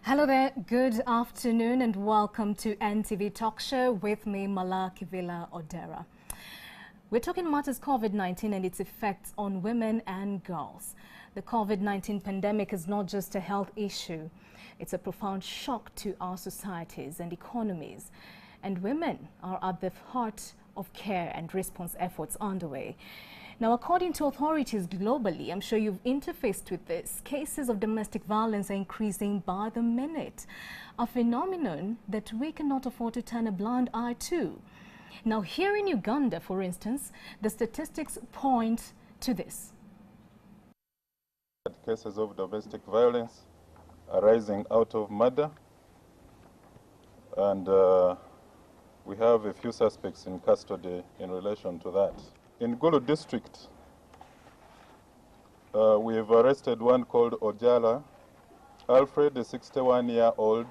Hello there, good afternoon and welcome to NTV Talk Show with me, Malakivila Odera. We're talking matters COVID-19 and its effects on women and girls. The COVID-19 pandemic is not just a health issue. It's a profound shock to our societies and economies. And women are at the heart of care and response efforts underway. Now, according to authorities globally, I'm sure you've interfaced with this, cases of domestic violence are increasing by the minute, a phenomenon that we cannot afford to turn a blind eye to. Now, here in Uganda, for instance, the statistics point to this. Cases of domestic violence arising out of murder, and we have a few suspects in custody in relation to that. In Gulu district, we have arrested one called Ojala Alfred, a 61-year-old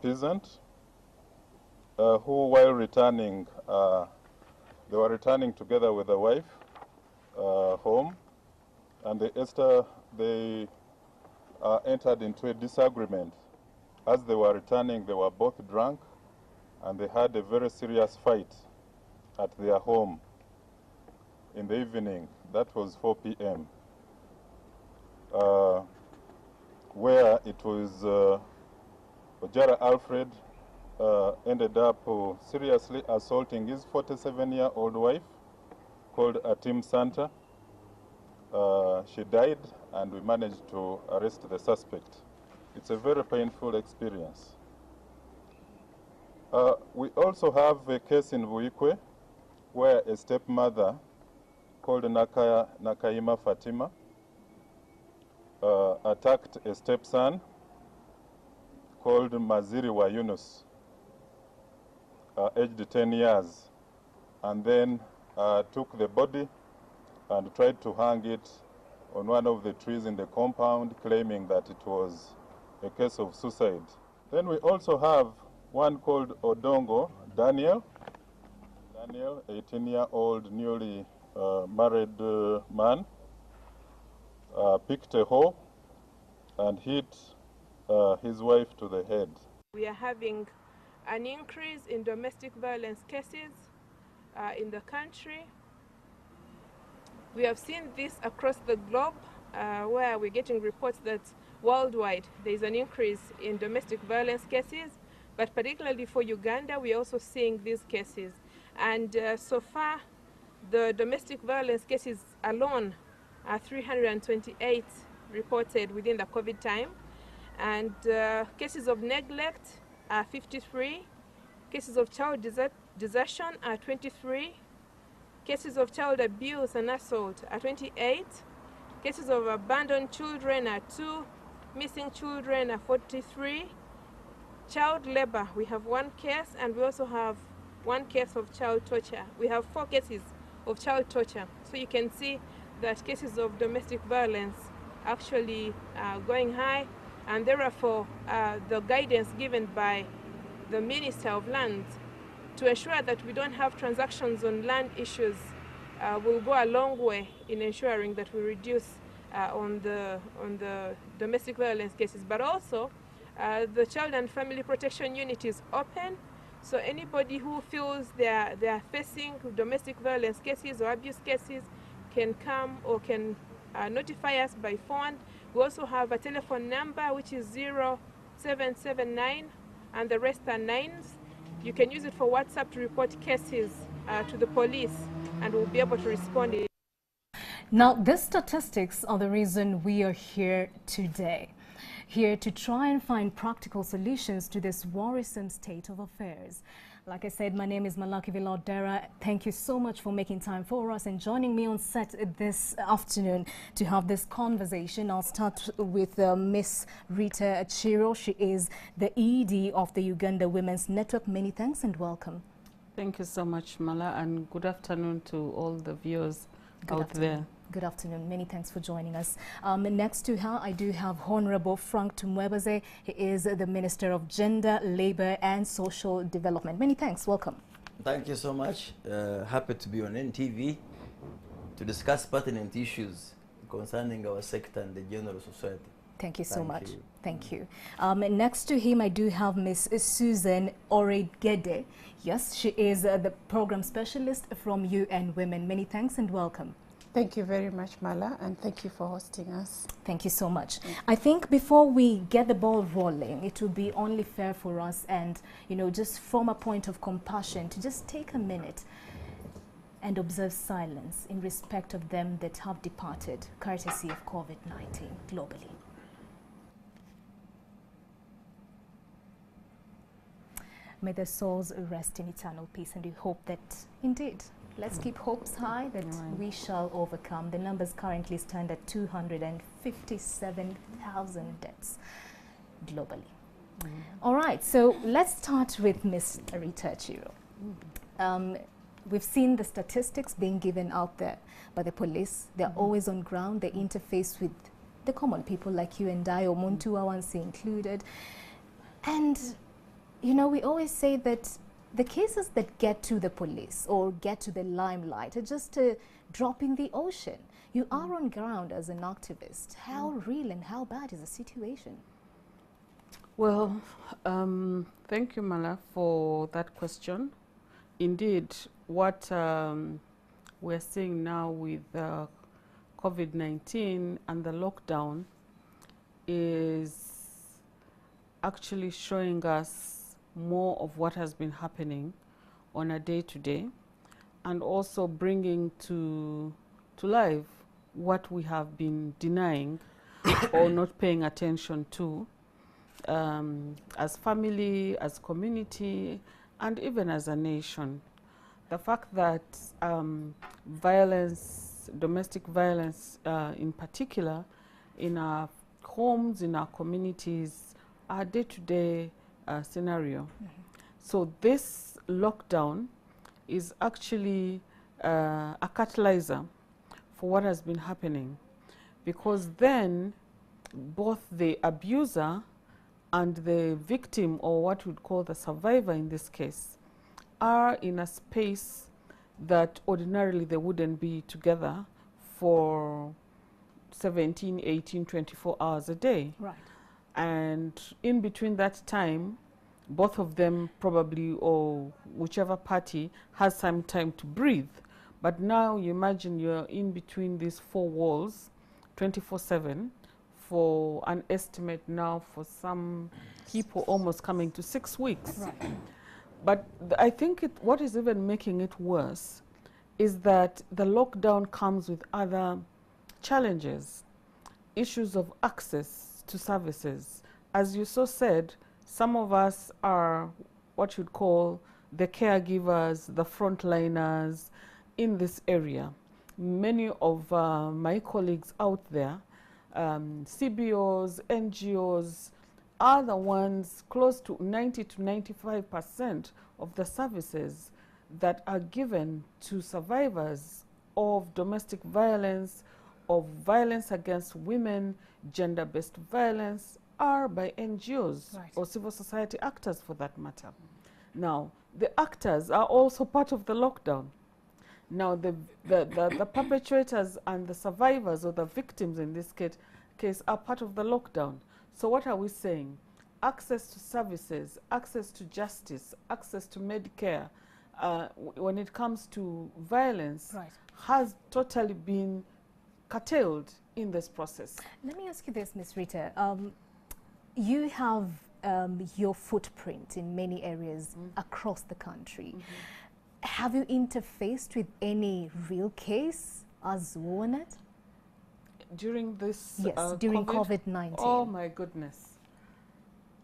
peasant, who, while returning, they were returning together with a wife home, and they entered into a disagreement. As they were returning, they were both drunk, and they had a very serious fight at their home in the evening. That was 4 p.m. Where it was Ojara Alfred ended up seriously assaulting his 47-year-old wife called Atim Santa. She died, and we managed to arrest the suspect. It's a very painful experience. We also have a case in Buikwe where a stepmother called Nakaima Fatima attacked a stepson called Maziri wa Yunus, aged 10 years, and then took the body and tried to hang it on one of the trees in the compound, claiming that it was a case of suicide. Then we also have one called Odongo Daniel, 18-year-old newly married man, picked a hoe and hit his wife to the head. We are having an increase in domestic violence cases in the country. We have seen this across the globe, where we're getting reports that worldwide there is an increase in domestic violence cases, but particularly for Uganda, we're also seeing these cases. And so far, the domestic violence cases alone are 328 reported within the COVID time. And cases of neglect are 53. Cases of child desertion are 23. Cases of child abuse and assault are 28. Cases of abandoned children are 2. Missing children are 43. Child labor, we have 1 case, and we also have 1 case of child torture. We have 4 cases of child torture. So you can see that cases of domestic violence actually are going high, and therefore the guidance given by the Minister of Land to ensure that we don't have transactions on land issues will go a long way in ensuring that we reduce on the domestic violence cases. But also the Child and Family Protection Unit is open, so anybody who feels they are facing domestic violence cases or abuse cases can come or can notify us by phone. We also have a telephone number which is 0779, and the rest are 9s. You can use it for WhatsApp to report cases to the police, and we'll be able to respond. Now, these statistics are the reason we are here today, here to try and find practical solutions to this worrisome state of affairs. Like I said, my name is Malakivila Odera. Thank you so much for making time for us and joining me on set this afternoon to have this conversation. I'll start with Miss Rita Achiro. She is the ED of the Uganda Women's Network. Many thanks and welcome. Thank you so much, Mala, and good afternoon to all the viewers out there. Good afternoon. Many thanks for joining us. Next to her, I do have Honorable Frank Tumwebaze. He is the Minister of Gender, Labour and Social Development. Many thanks. Welcome. Thank you so much. Happy to be on NTV to discuss pertinent issues concerning our sector and the general society. Thank you so Thank much. you. Thank you. Next to him, I do have Miss Susan Oregede. Yes, she is the program specialist from UN Women. Many thanks and welcome. Thank you very much, Mala, and thank you for hosting us. Thank you so much. I think before we get the ball rolling, it would be only fair for us and, you know, just from a point of compassion to just take a minute and observe silence in respect of them that have departed, courtesy of COVID-19 globally. May their souls rest in eternal peace, and we hope that, indeed, let's keep hopes high that we shall overcome. The numbers currently stand at 257,000 deaths globally. All right, so let's start with Ms. Rita Chiro. We've seen the statistics being given out there by the police. They're always on ground. They interface with the common people like you and I, or Muntu Awansi included. And, you know, we always say that the cases that get to the police or get to the limelight are just a drop in the ocean. You are on ground as an activist. How real and how bad is the situation? Well, thank you, Mala, for that question. Indeed, what we're seeing now with COVID-19 and the lockdown is actually showing us more of what has been happening on a day-to-day, and also bringing to life what we have been denying or not paying attention to as family, as community, and even as a nation. The fact that violence, domestic violence in particular, in our homes, in our communities, are day-to-day scenario. So this lockdown is actually a catalyzer for what has been happening, because then both the abuser and the victim, or what we'd call the survivor in this case, are in a space that ordinarily they wouldn't be together for 17, 18, 24 hours a day. Right. And in between that time, both of them probably, or whichever party, has some time to breathe. But now you imagine you're in between these four walls 24/7 for an estimate now for some people almost coming to 6 weeks. Right. But I think what is even making it worse is that the lockdown comes with other challenges, issues of access to services. As you so said, some of us are what you'd call the caregivers, the frontliners in this area. Many of my colleagues out there, CBOs, NGOs, are the ones close to 90 to 95% of the services that are given to survivors of domestic violence, of violence against women, gender-based violence, are by NGOs, right, or civil society actors for that matter. Now, the actors are also part of the lockdown. Now, the perpetrators and the survivors, or the victims in this case, are part of the lockdown. So what are we saying? Access to services, access to justice, access to Medicare, when it comes to violence, Right, has totally been curtailed in this process. Let me ask you this, Ms. Rita. You have your footprint in many areas across the country. Have you interfaced with any real case as WONET? During this Yes, during COVID-19. Oh my goodness.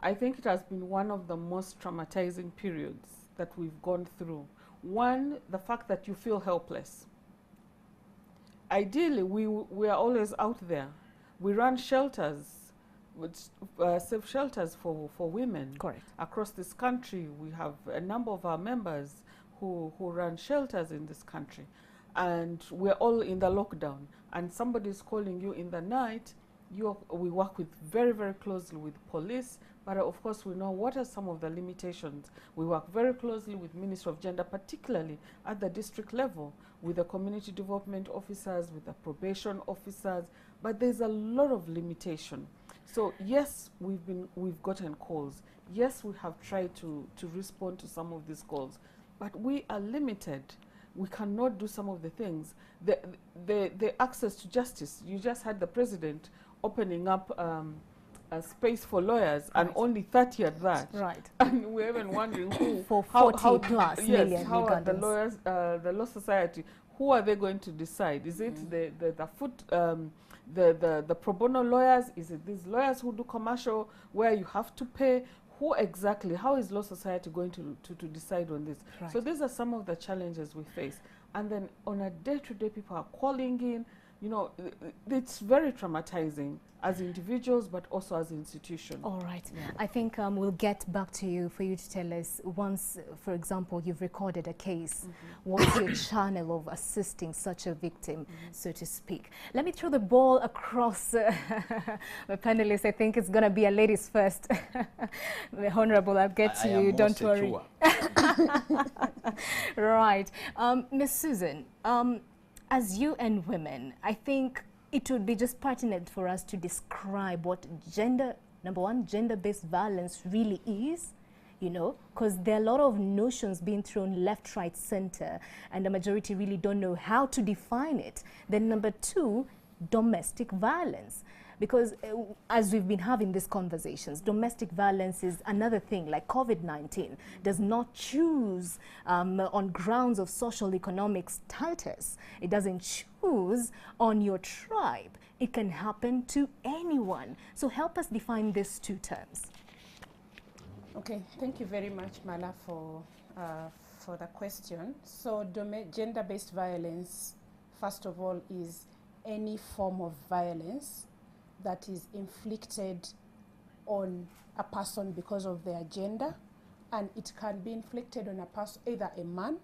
I think it has been one of the most traumatizing periods that we've gone through. One, the fact that you feel helpless. Ideally, we are always out there. We run shelters, safe shelters for women. Correct. Across this country. We have a number of our members who run shelters in this country. And we're all in the lockdown. And somebody's calling you in the night. We work with very, very closely with police. But of course, we know what are some of the limitations. We work very closely with Ministry of Gender, particularly at the district level, with the community development officers, with the probation officers. But there's a lot of limitation. So yes, we've gotten calls. Yes, we have tried to respond to some of these calls, but we are limited. We cannot do some of the things. The access to justice. You just had the president opening up a space for lawyers, and only 30 at that. Right. And we're even wondering who for 40 plus million yes, how are the Ugandans. lawyers, the Law Society, who are they going to decide? Is it the pro bono lawyers? Is it these lawyers who do commercial where you have to pay? Who exactly? How is Law Society going to decide on this? Right. So these are some of the challenges we face. And then on a day-to-day, people are calling in. You know, it's very traumatizing as individuals, but also as institutions. All right. Yeah. I think we'll get back to you for you to tell us once, for example, you've recorded a case, what's your channel of assisting such a victim, so to speak. Let me throw the ball across the panelists. I think it's going to be a ladies first. The Honorable, I'll get to you. Don't worry. Right. Ms. Susan, as you and women, I think it would be just pertinent for us to describe what number one, gender-based violence really is, you know, because there are a lot of notions being thrown left, right, center, and the majority really don't know how to define it. Then number two, domestic violence. Because as we've been having these conversations, domestic violence is another thing, like COVID-19 does not choose on grounds of social economic status. It doesn't choose on your tribe. It can happen to anyone. So help us define these two terms. Okay, thank you very much, Mala, for the question. So gender-based violence, first of all, is any form of violence that is inflicted on a person because of their gender, and it can be inflicted on a person, either a man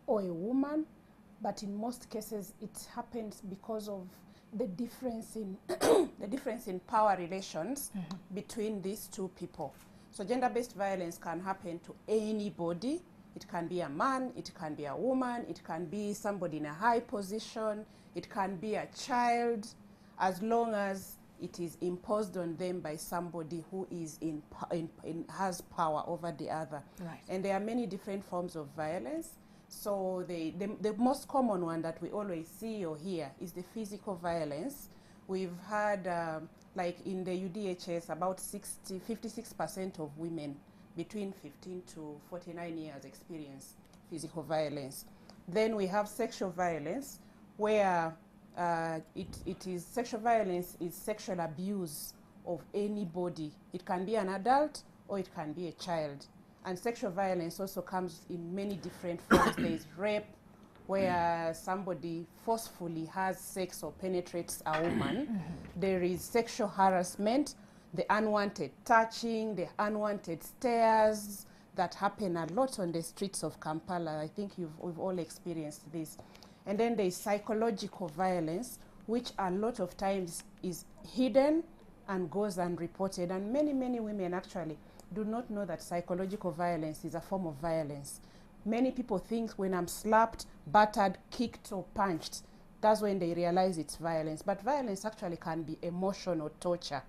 or a woman, but in most cases it happens because of the difference in the difference in power relations between these two people. So gender-based violence can happen to anybody. It can be a man, it can be a woman, it can be somebody in a high position, it can be a child, as long as it is imposed on them by somebody who is has power over the other. Right. And there are many different forms of violence. So the most common one that we always see or hear is the physical violence. We've had, like in the UDHS, about 56% of women between 15 to 49 years experience physical violence. Then we have sexual violence, where sexual violence is sexual abuse of anybody. It can be an adult or it can be a child. And sexual violence also comes in many different forms. There is rape, where somebody forcefully has sex or penetrates a woman. There is sexual harassment, the unwanted touching, the unwanted stares that happen a lot on the streets of Kampala. I think we've all experienced this. And then there is psychological violence, which a lot of times is hidden and goes unreported. And many, many women actually do not know that psychological violence is a form of violence. Many people think when I'm slapped, battered, kicked, or punched, that's when they realize it's violence. But violence actually can be emotional torture.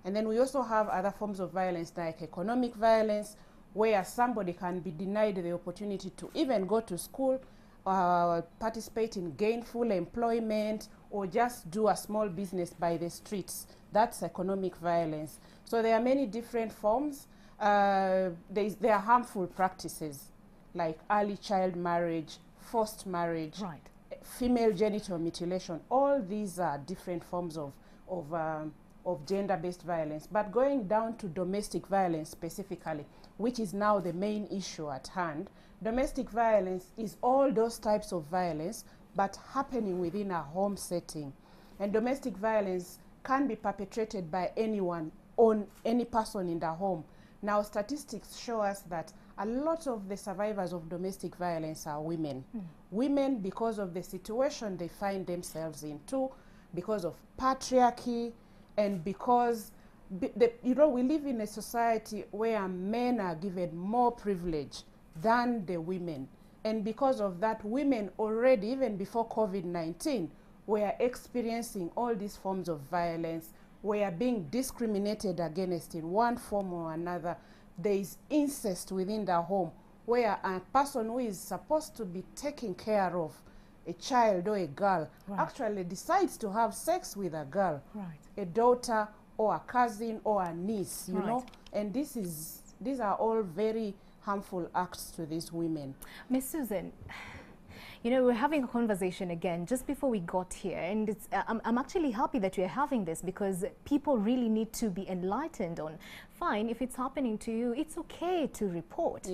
And then we also have other forms of violence, like economic violence, where somebody can be denied the opportunity to even go to school, participate in gainful employment, or just do a small business by the streets. That's economic violence. So there are many different forms. There are harmful practices like early child marriage, forced marriage, Right. female genital mutilation. All these are different forms of gender-based violence. But going down to domestic violence specifically, which is now the main issue at hand, domestic violence is all those types of violence, but happening within a home setting. And domestic violence can be perpetrated by anyone on any person in the home. Now, statistics show us that a lot of the survivors of domestic violence are women. Women, because of the situation they find themselves in too, because of patriarchy, and because we live in a society where men are given more privilege than the women. And because of that, women already, even before COVID-19, were experiencing all these forms of violence, were being discriminated against in one form or another. There is incest within the home, where a person who is supposed to be taking care of a child or a girl actually decides to have sex with a girl, a daughter or a cousin or a niece, you know. And these are all very harmful acts to these women. Miss Susan, you know, we're having a conversation again just before we got here, and it's, I'm actually happy that we're having this, because people really need to be enlightened on, fine, if it's happening to you, it's okay to report.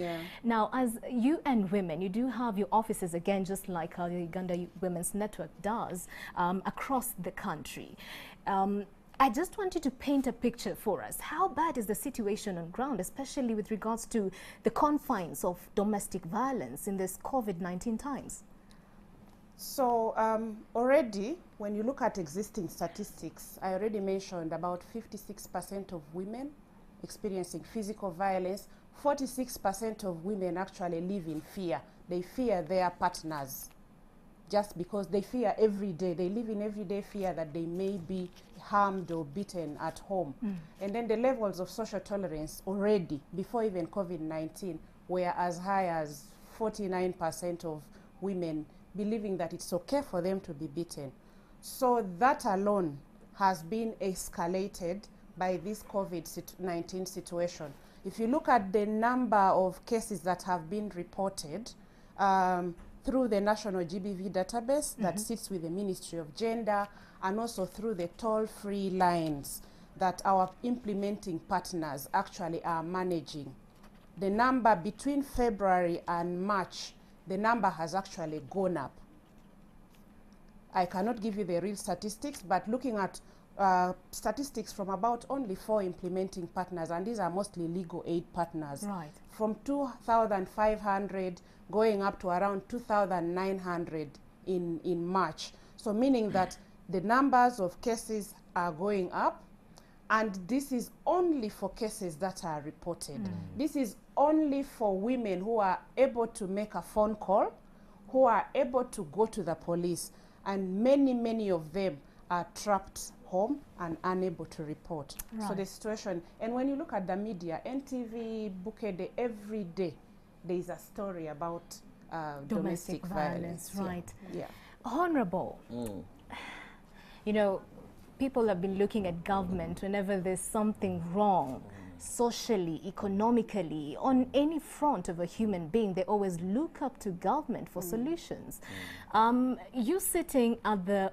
Now, as UN Women, you do have your offices, again, just like how the Uganda Women's Network does, across the country. I just want you to paint a picture for us. How bad is the situation on ground, especially with regards to the confines of domestic violence in this COVID-19 times? So already, when you look at existing statistics, I already mentioned about 56% of women experiencing physical violence. 46% of women actually live in fear. They fear their partners just because they fear every day. They live in everyday fear that they may be harmed or beaten at home. And then the levels of social tolerance already, before even COVID-19, were as high as 49% of women believing that it's okay for them to be beaten. So that alone has been escalated by this COVID-19 situation. If you look at the number of cases that have been reported through the national GBV database that sits with the Ministry of Gender, and also through the toll-free lines that our implementing partners actually are managing, the number between February and March, the number has actually gone up. I cannot give you the real statistics, but looking at statistics from about only 4 implementing partners, and these are mostly legal aid partners, from 2,500 going up to around 2,900 in March. So meaning that the numbers of cases are going up, and this is only for cases that are reported. This is only for women who are able to make a phone call, who are able to go to the police, and many of them are trapped home and unable to report. So the situation, and when you look at the media, NTV, Bukede, every day there is a story about domestic violence. Honorable, you know, people have been looking at government whenever there's something wrong, socially, economically, on any front of a human being. They always look up to government for solutions. You sitting at the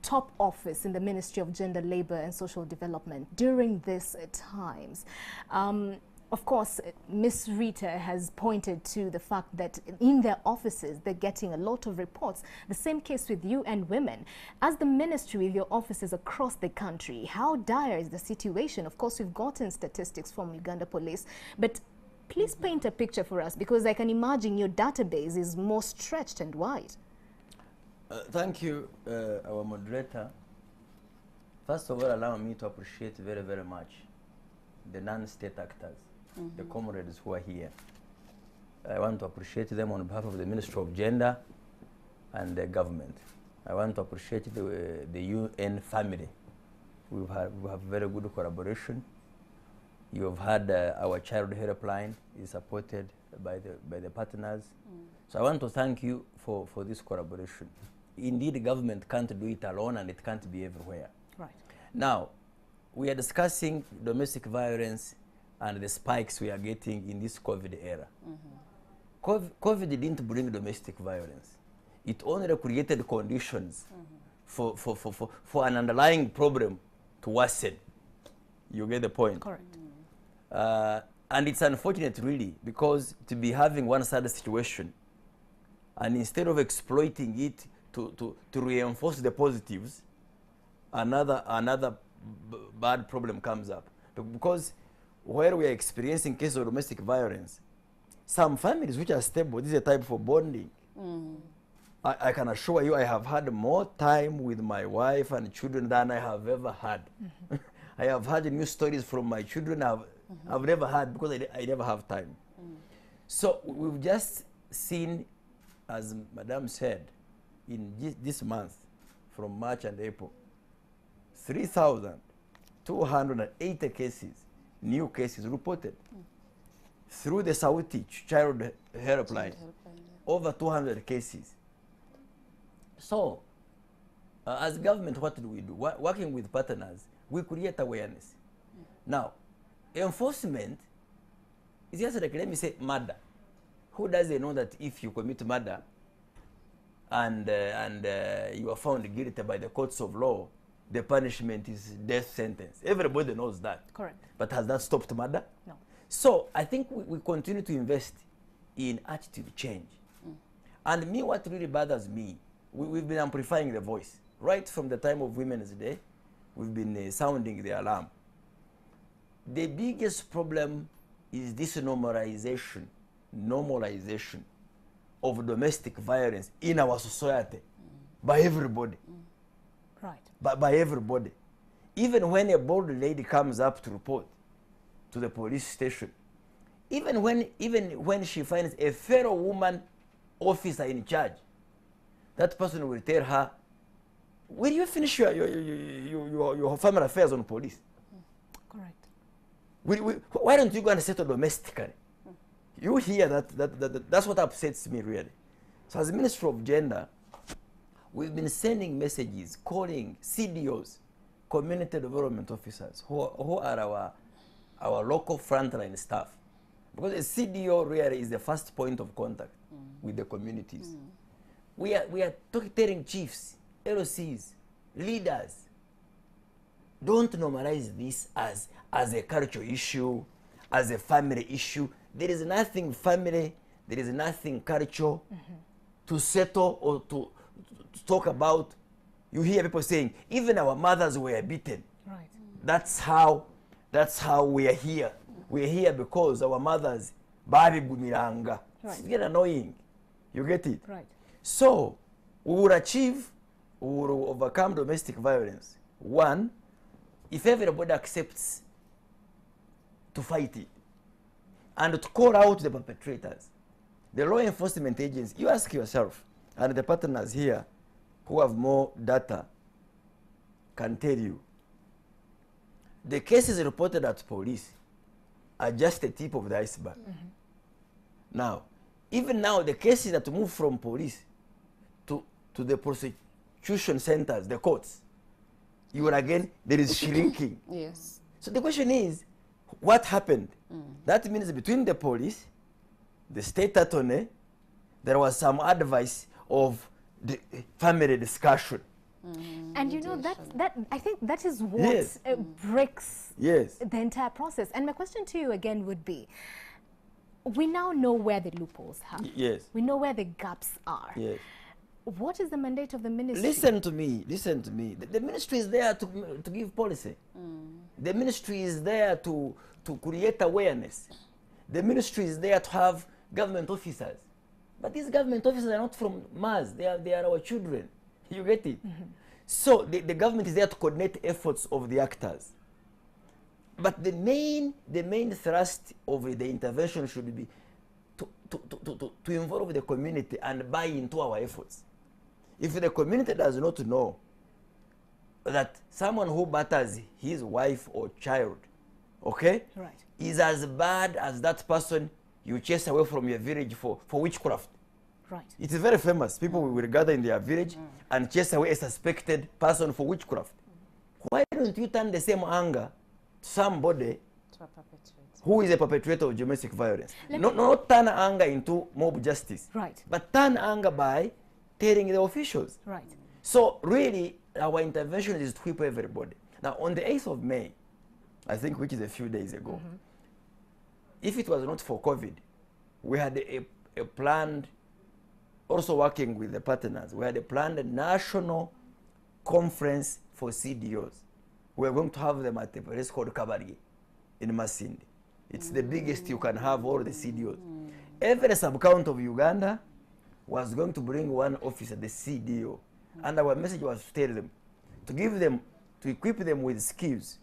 top office in the Ministry of Gender, Labour and Social Development during these times, of course, Ms. Rita has pointed to the fact that in their offices, they're getting a lot of reports. The same case with UN Women. As the ministry with your offices across the country, how dire is the situation? Of course, we've gotten statistics from Uganda Police, but please paint a picture for us, because I can imagine your database is more stretched and wide. Thank you, our moderator. First of all, allow me to appreciate very much the non-state actors, the comrades who are here. I want to appreciate them on behalf of the Ministry of Gender and the government. I want to appreciate the UN family. We have very good collaboration. You have had our child helpline is supported by the partners. So I want to thank you for this collaboration. Indeed, the government can't do it alone, and it can't be everywhere. Now, we are discussing domestic violence and the spikes we are getting in this COVID era. COVID didn't bring domestic violence. It only created conditions for an underlying problem to worsen. You get the point? Correct. And it's unfortunate, really, because to be having one sad situation, and instead of exploiting it to reinforce the positives, another bad problem comes up. Because where we are experiencing cases of domestic violence, some families which are stable, this is a type for bonding. I can assure you I have had more time with my wife and children than I have ever had. I have had new stories from my children I've never had, because I never have time. So we've just seen, as Madam said, in this month, from March and April, 3,000 280 cases, new cases reported through the Sauti Child Helpline. Over 200 cases. So, as government, what do we do? Working with partners, we create awareness. Now, enforcement is just like, let me say, murder. Who doesn't know that if you commit murder and you are found guilty by the courts of law, the punishment is death sentence? Everybody knows that. Correct. But has that stopped murder? No. So I think we continue to invest in attitude change. And me, what really bothers me, we've been amplifying the voice. Right from the time of Women's Day, we've been sounding the alarm. The biggest problem is this normalization of domestic violence in our society by everybody. Right. By everybody. Even when a bold lady comes up to report to the police station, even when she finds a fellow woman officer in charge, that person will tell her, will you finish your family affairs on police? Correct. Why don't you go and settle domestically? You hear that's what upsets me really. So as Ministry of Gender, we've been sending messages, calling CDOs, community development officers, who are our local frontline staff. Because a CDO really is the first point of contact with the communities. We are telling chiefs, LOCs, leaders, don't normalize this as a cultural issue, as a family issue. There is nothing family, there is nothing cultural to settle or to talk about. You hear people saying, even our mothers were beaten. Right. That's how we are here. We are here because our mothers babi gumiranga. Right. It's getting annoying. You get it? Right. So we will overcome domestic violence. One, if everybody accepts to fight it and to call out the perpetrators. The law enforcement agents, you ask yourself, and the partners here who have more data can tell you, the cases reported at police are just the tip of the iceberg. Now, even now, the cases that move from police to the prosecution centers, the courts, you will again, there is shrinking. Yes. So the question is, what happened? That means between the police, the state attorney, there was some advice of the family discussion. And you know, that I think that is what Yes. breaks Yes. the entire process. And my question to you again would be, we now know where the loopholes are. Yes. We know where the gaps are. Yes. What is the mandate of the ministry? Listen to me. The ministry is there to give policy. The ministry is there to create awareness. The ministry is there to have government officers. But these government officers are not from Mars. They are our children. You get it? So the government is there to coordinate efforts of the actors. But the main thrust of the intervention should be to involve the community and buy into our efforts. If the community does not know that someone who batters his wife or child, okay, Right. is as bad as that person you chase away from your village for witchcraft. Right. It is very famous. People will gather in their village and chase away a suspected person for witchcraft. Why don't you turn the same anger to somebody To a perpetrator. who is a perpetrator of domestic violence? Not turn anger into mob justice, Right. but turn anger by telling the officials. Right. So really, our intervention is to equip everybody. Now, on the 8th of May, I think, which is a few days ago, if it was not for COVID, we had a planned, also working with the partners, we had a planned national conference for CDOs. We're going to have them at a place called Kabari in Masindi. It's the biggest you can have, all the CDOs. Every sub-county of Uganda was going to bring one officer, the CDO. And our message was to tell them, to give them, to equip them with skills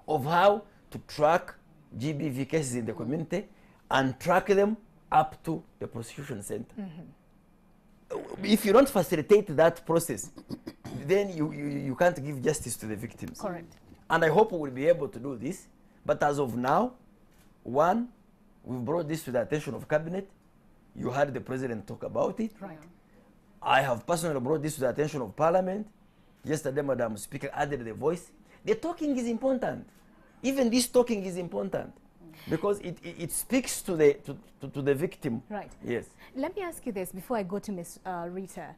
of how to track GBV cases in the community and track them up to the prosecution center. If you don't facilitate that process, then you can't give justice to the victims. Correct. And I hope we will be able to do this. But as of now, one, we've brought this to the attention of cabinet. You heard the president talk about it. Right. I have personally brought this to the attention of parliament. Yesterday, Madam Speaker added the voice. The talking is important. Even this talking is important because it speaks to the victim. Right. Yes. Let me ask you this before I go to Ms. Rita.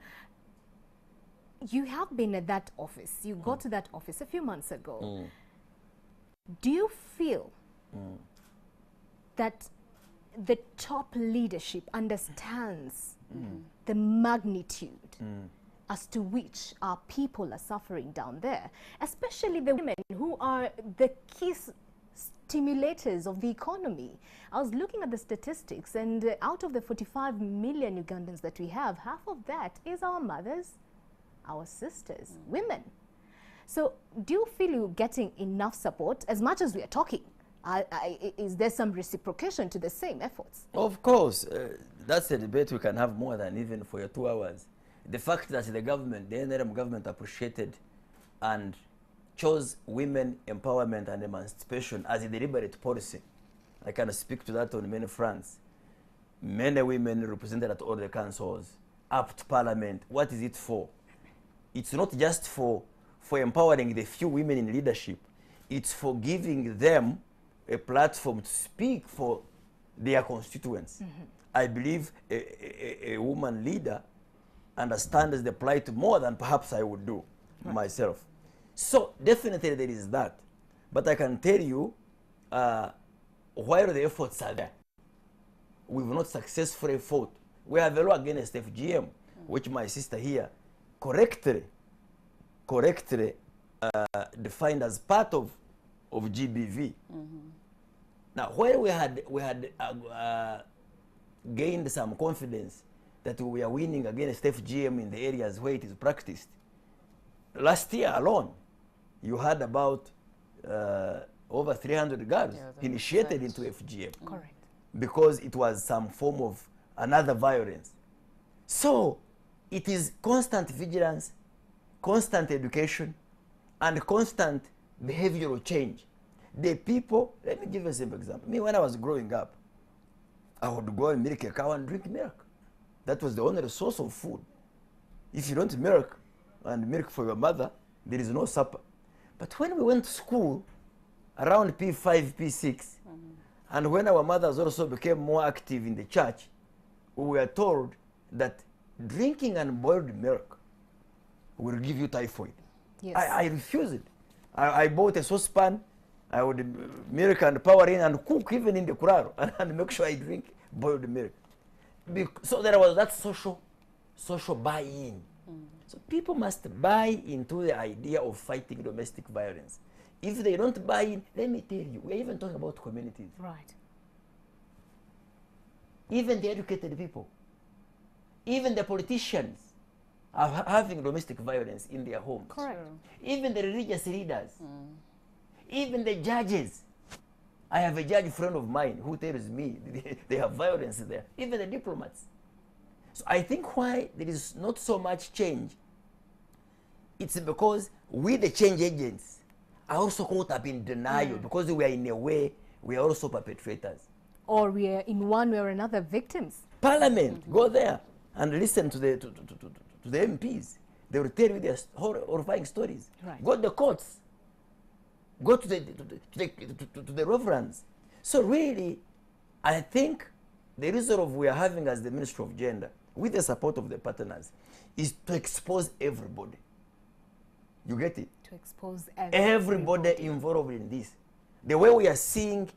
You have been at that office. You got to that office a few months ago. Do you feel that the top leadership understands the magnitude as to which our people are suffering down there, especially the women who are the key stimulators of the economy? I was looking at the statistics, and out of the 45 million Ugandans that we have, half of that is our mothers, our sisters, women. So do you feel you're getting enough support as much as we are talking? Is there some reciprocation to the same efforts? Of course. That's a debate we can have more than even for your 2 hours. The fact that the government, the NRM government, appreciated and chose women empowerment and emancipation as a deliberate policy. I can speak to that on many fronts. Many women represented at all the councils, up to parliament. What is it for? It's not just for empowering the few women in leadership. It's for giving them a platform to speak for their constituents. I believe a woman leader understands the plight more than perhaps I would do myself. So definitely there is that. But I can tell you, while the efforts are there, we've not successfully fought. We have a law against FGM, which my sister here correctly defined as part of GBV. Now, where we had gained some confidence that we are winning against FGM in the areas where it is practiced. Last year alone, you had about over 300 girls initiated into FGM. Correct. Because it was some form of another violence. So it is constant vigilance, constant education, and constant behavioral change. The people, let me give you a simple example. Me, when I was growing up, I would go and milk a cow and drink milk. That was the only source of food. If you don't milk and milk for your mother, there is no supper. But when we went to school, around P5, P6, and when our mothers also became more active in the church, we were told that drinking unboiled milk will give you typhoid. Yes. I refused it. I bought a saucepan. I would milk and power in and cook even in the kuraro and make sure I drink boiled milk. So there was that social buy-in. So people must buy into the idea of fighting domestic violence. If they don't buy in, let me tell you, we're even talking about communities. Right. Even the educated people, even the politicians are having domestic violence in their homes. Correct. Even the religious leaders, even the judges. I have a judge friend of mine who tells me they have violence there, even the diplomats. So I think why there is not so much change, it's because we, the change agents, are also caught up in denial because we are in a way, we are also perpetrators. Or we are in one way or another victims. Parliament, go there and listen to the MPs. They will tell you their horrifying stories. Right. Go to the courts. Go to the reverends. So really, I think the resolve we are having as the Ministry of Gender, with the support of the partners, is to expose everybody. You get it? To expose everybody involved in this. The way we are seeing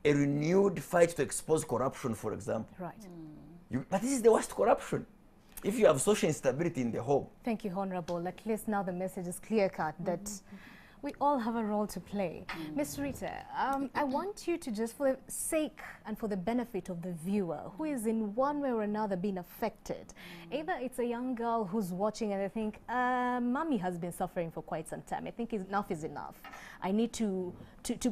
a renewed fight to expose corruption, for example. Right. But this is the worst corruption. If you have social instability in the home. Thank you, Honorable. At least now the message is clear-cut that we all have a role to play. Ms. Rita, I want you to just, for the sake and for the benefit of the viewer who is in one way or another being affected, either it's a young girl who's watching and they think, mommy has been suffering for quite some time. I think enough is enough. I need to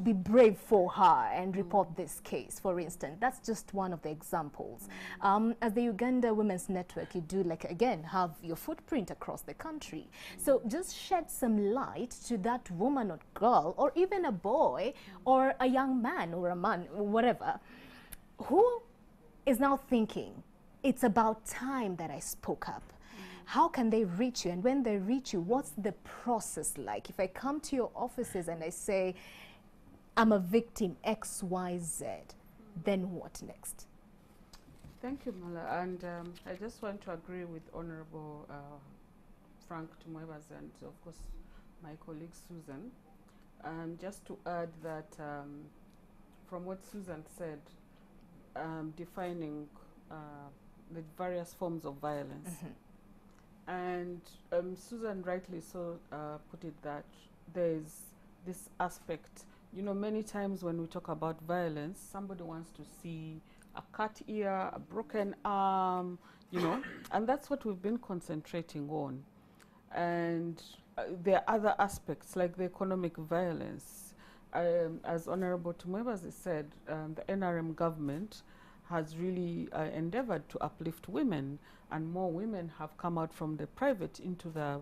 be brave for her and report this case, for instance. That's just one of the examples. As the Uganda Women's Network, you do, like, again, have your footprint across the country. So just shed some light to that woman or girl, or even a boy, or a young man or a man, whatever, who is now thinking, it's about time that I spoke up? How can they reach you? And when they reach you, what's the process like? If I come to your offices and I say, I'm a victim XYZ, then what next? Thank you, Mala. And I just want to agree with Honorable Frank Tumwebas and, of course, my colleague Susan. Just to add that from what Susan said, defining the various forms of violence. And Susan rightly so put it that there's this aspect, you know, many times when we talk about violence, somebody wants to see a cut ear, a broken arm, you know, and that's what we've been concentrating on. And there are other aspects like the economic violence. As Honorable Tumwebas said, the NRM government has really endeavored to uplift women, and more women have come out from the private into the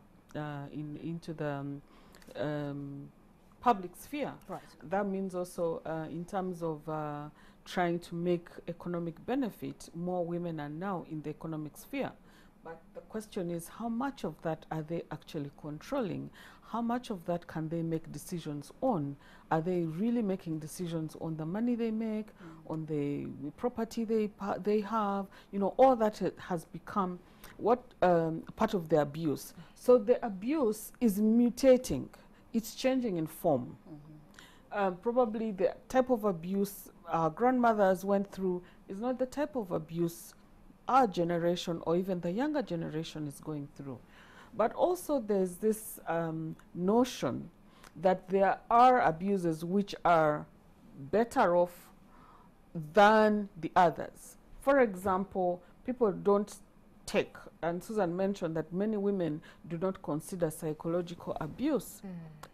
public sphere. Right. That means also in terms of trying to make economic benefit, more women are now in the economic sphere. But the question is, how much of that are they actually controlling? How much of that can they make decisions on? Are they really making decisions on the money they make, on the property they have? You know, all that has become what part of the abuse. So the abuse is mutating. It's changing in form. Probably the type of abuse our grandmothers went through is not the type of abuse our generation or even the younger generation is going through. But also there's this notion that there are abuses which are better off than the others. For example, people don't take, and Susan mentioned that many women do not consider psychological abuse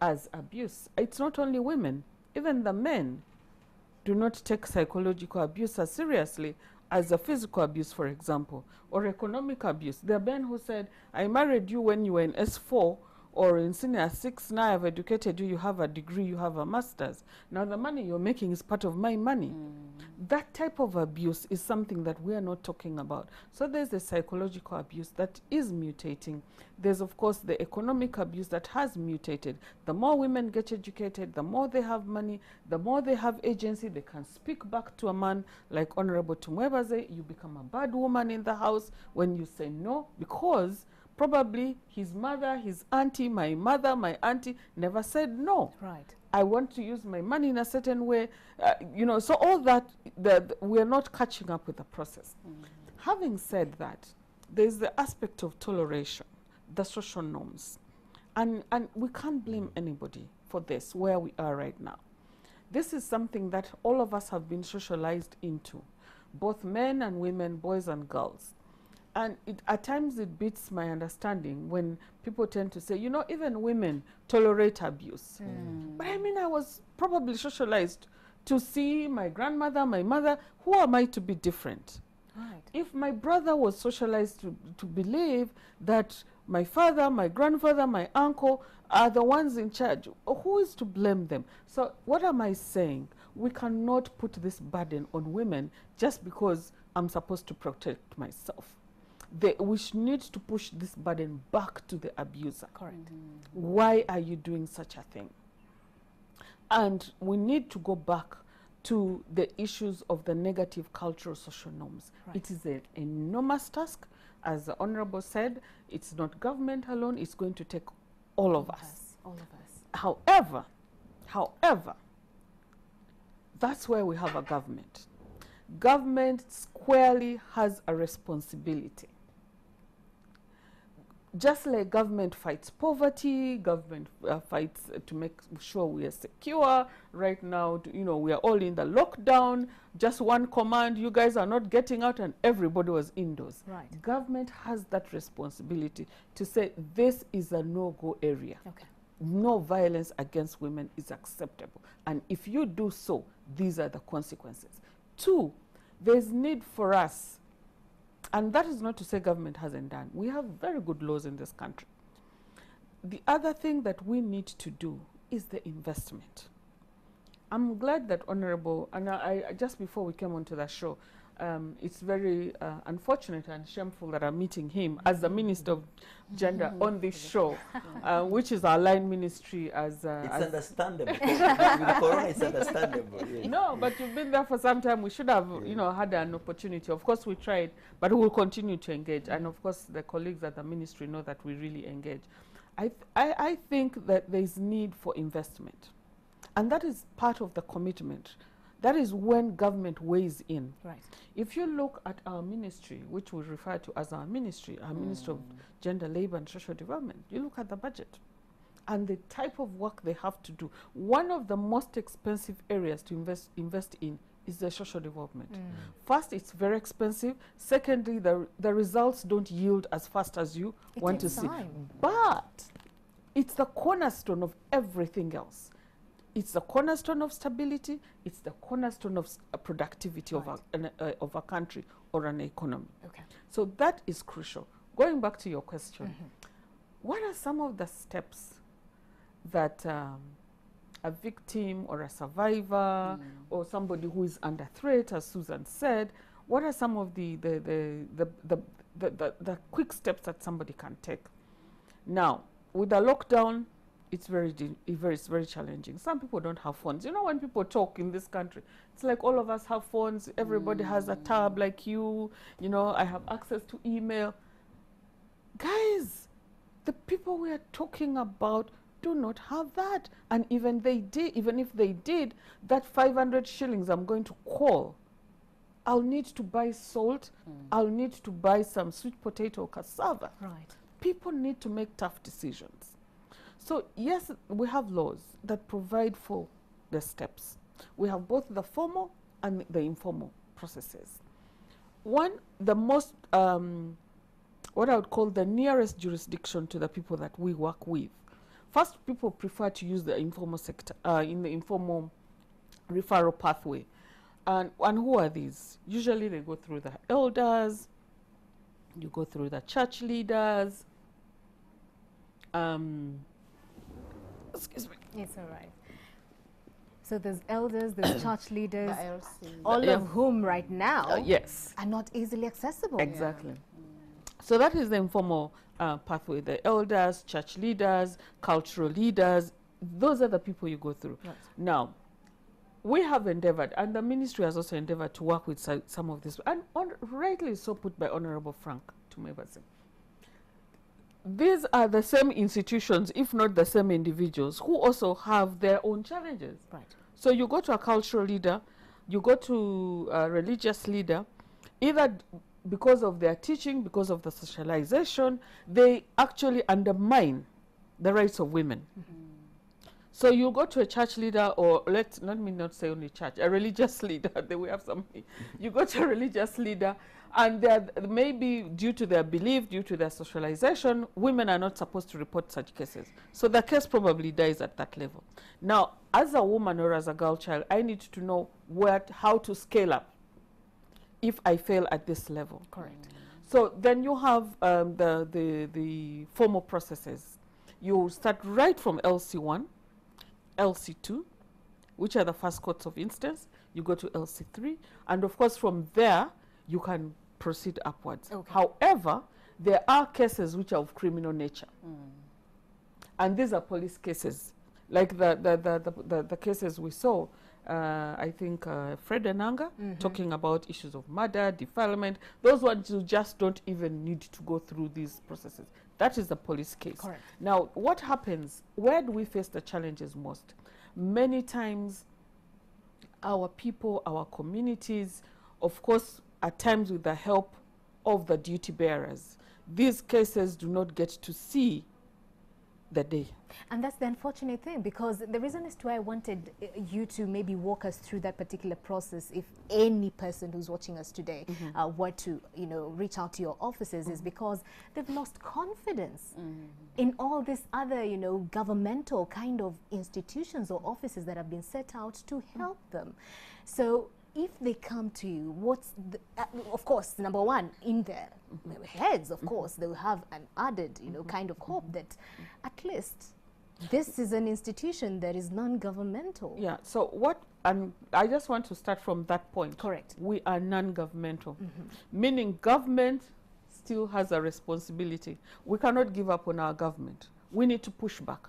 as abuse. It's not only women, even the men do not take psychological abuse as seriously as a physical abuse, for example, or economic abuse. There are men who said, I married you when you were in S4 or in senior 6, now I've educated you, you have a degree, you have a master's. Now the money you're making is part of my money. That type of abuse is something that we are not talking about. So there's the psychological abuse that is mutating. There's, of course, the economic abuse that has mutated. The more women get educated, the more they have money, the more they have agency, they can speak back to a man like Honorable Tumwebas. You become a bad woman in the house when you say no, because probably his mother, his auntie, my mother, my auntie never said no. Right. I want to use my money in a certain way. You know, so all that, we're not catching up with the process. Having said that, there's the aspect of toleration, the social norms. And we can't blame anybody for this, where we are right now. This is something that all of us have been socialized into, both men and women, boys and girls. And at times it beats my understanding when people tend to say, you know, even women tolerate abuse. But I mean, I was probably socialized to see my grandmother, my mother. Who am I to be different? Right. If my brother was socialized to believe that my father, my grandfather, my uncle are the ones in charge, who is to blame them? So what am I saying? We cannot put this burden on women just because I'm supposed to protect myself. We need to push this burden back to the abuser. Correct. Why are you doing such a thing? And we need to go back to the issues of the negative cultural social norms. Right. It is an enormous task. As the Honorable said, it's not government alone, it's going to take all of us. All of us. However, that's where we have a government. Government squarely has a responsibility. Just like government fights poverty, government fights to make sure we are secure. Right now, you know, we are all in the lockdown. Just one command, you guys are not getting out, and everybody was indoors. Right. Government has that responsibility to say this is a no-go area. Okay. No violence against women is acceptable. And if you do so, these are the consequences. 2, there's need for us. And that is not to say government hasn't done. We have very good laws in this country. The other thing that we need to do is the investment? I'm glad that Honorable, and I just before we came onto the show, it's very unfortunate and shameful that I'm meeting him as the Minister of Gender on this show, which is our line ministry as... it's understandable. With Corona, it's understandable. Yes. No, but you've been there for some time. We should have, you know, had an opportunity. Of course, we tried, but we will continue to engage. And of course, the colleagues at the ministry know that we really engage. I think that there is need for investment. And that is part of the commitment. That is when government weighs in. Right. If you look at our ministry, which we refer to as our ministry, our Ministry of Gender, Labour and Social Development, you look at the budget and the type of work they have to do. One of the most expensive areas to invest in is the social development. First, it's very expensive. Secondly, the results don't yield as fast as you want to see. But it's the cornerstone of everything else. It's the cornerstone of stability. It's the cornerstone of productivity of a country or an economy. Okay. So that is crucial. Going back to your question, what are some of the steps that a victim or a survivor or somebody who is under threat, as Susan said, what are some of the quick steps that somebody can take? Now, with the lockdown, it's very challenging. Some people don't have phones. You know, when people talk in this country, it's like all of us have phones. Everybody has a tab like you. You know, I have access to email. Guys, the people we are talking about do not have that. And even if they did, that 500 shillings I'm going to call, I'll need to buy salt. I'll need to buy some sweet potato cassava. Right. People need to make tough decisions. So yes, we have laws that provide for the steps. We have both the formal and the informal processes. One, the most, what I would call the nearest jurisdiction to the people that we work with. First, people prefer to use the informal sector, in the informal referral pathway. And who are these? Usually they go through the elders, you go through the church leaders, excuse me. It's all right. So there's elders, there's church leaders, LC. all of whom right now yes, are not easily accessible. exactly. So that is the informal pathway. The elders, church leaders, cultural leaders, those are the people you go through. Right. Now, we have endeavored, and the ministry has also endeavored to work with some of this, and rightly so put by Honorable Frank Tumebase. These are the same institutions, if not the same individuals, who also have their own challenges. Right. So you go to a cultural leader, you go to a religious leader, either because of their teaching, because of the socialization, they actually undermine the rights of women. So you go to a church leader, or let me not say only church, a religious leader, then we have something. You go to a religious leader, and maybe due to their belief, due to their socialization, women are not supposed to report such cases. So the case probably dies at that level. Now, as a woman or as a girl child, I need to know how to scale up if I fail at this level. Correct. So then you have the formal processes. You start right from LC1, LC2, which are the first courts of instance. You go to LC3, and of course from there you can proceed upwards. Okay. However, there are cases which are of criminal nature, and these are police cases, like the cases we saw. I think Fred Enanga talking about issues of murder, defilement. Those ones you just don't even need to go through these processes. That is the police case. Correct. Now, what happens? Where do we face the challenges most? Many times, our people, our communities, of course, at times with the help of the duty bearers, these cases do not get to see the day. And that's the unfortunate thing, because the reason as to why I wanted you to maybe walk us through that particular process, if any person who's watching us today were to, reach out to your offices, is because they've lost confidence in all these other, governmental kind of institutions or offices that have been set out to help them. So if they come to you, what's of course, number one, in their heads, of course, they will have an added, kind of hope that at least This is an institution that is non-governmental. Yeah, so what, I just want to start from that point. Correct. We are non-governmental, meaning government still has a responsibility. We cannot give up on our government. We need to push back.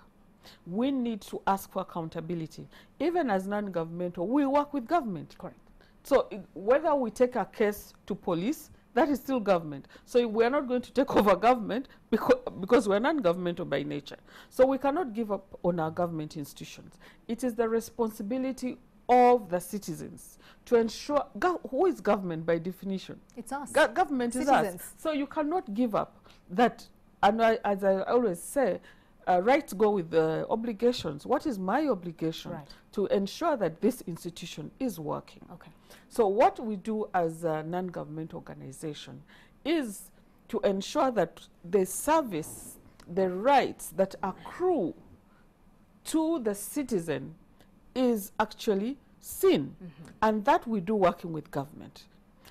We need to ask for accountability. Even as non-governmental, we work with government. Correct. So whether we take a case to police, that is still government. So we are not going to take over government because we are non-governmental by nature. So we cannot give up on our government institutions. It is the responsibility of the citizens to ensure, who is government by definition? It's us. Government Citizens. is us. So you cannot give up that. And as I always say, rights go with the obligations. What is my obligation? Right. To ensure that this institution is working. Okay. So what we do as a non-government organization is to ensure that the service, the rights that accrue to the citizen is actually seen. And that we do working with government.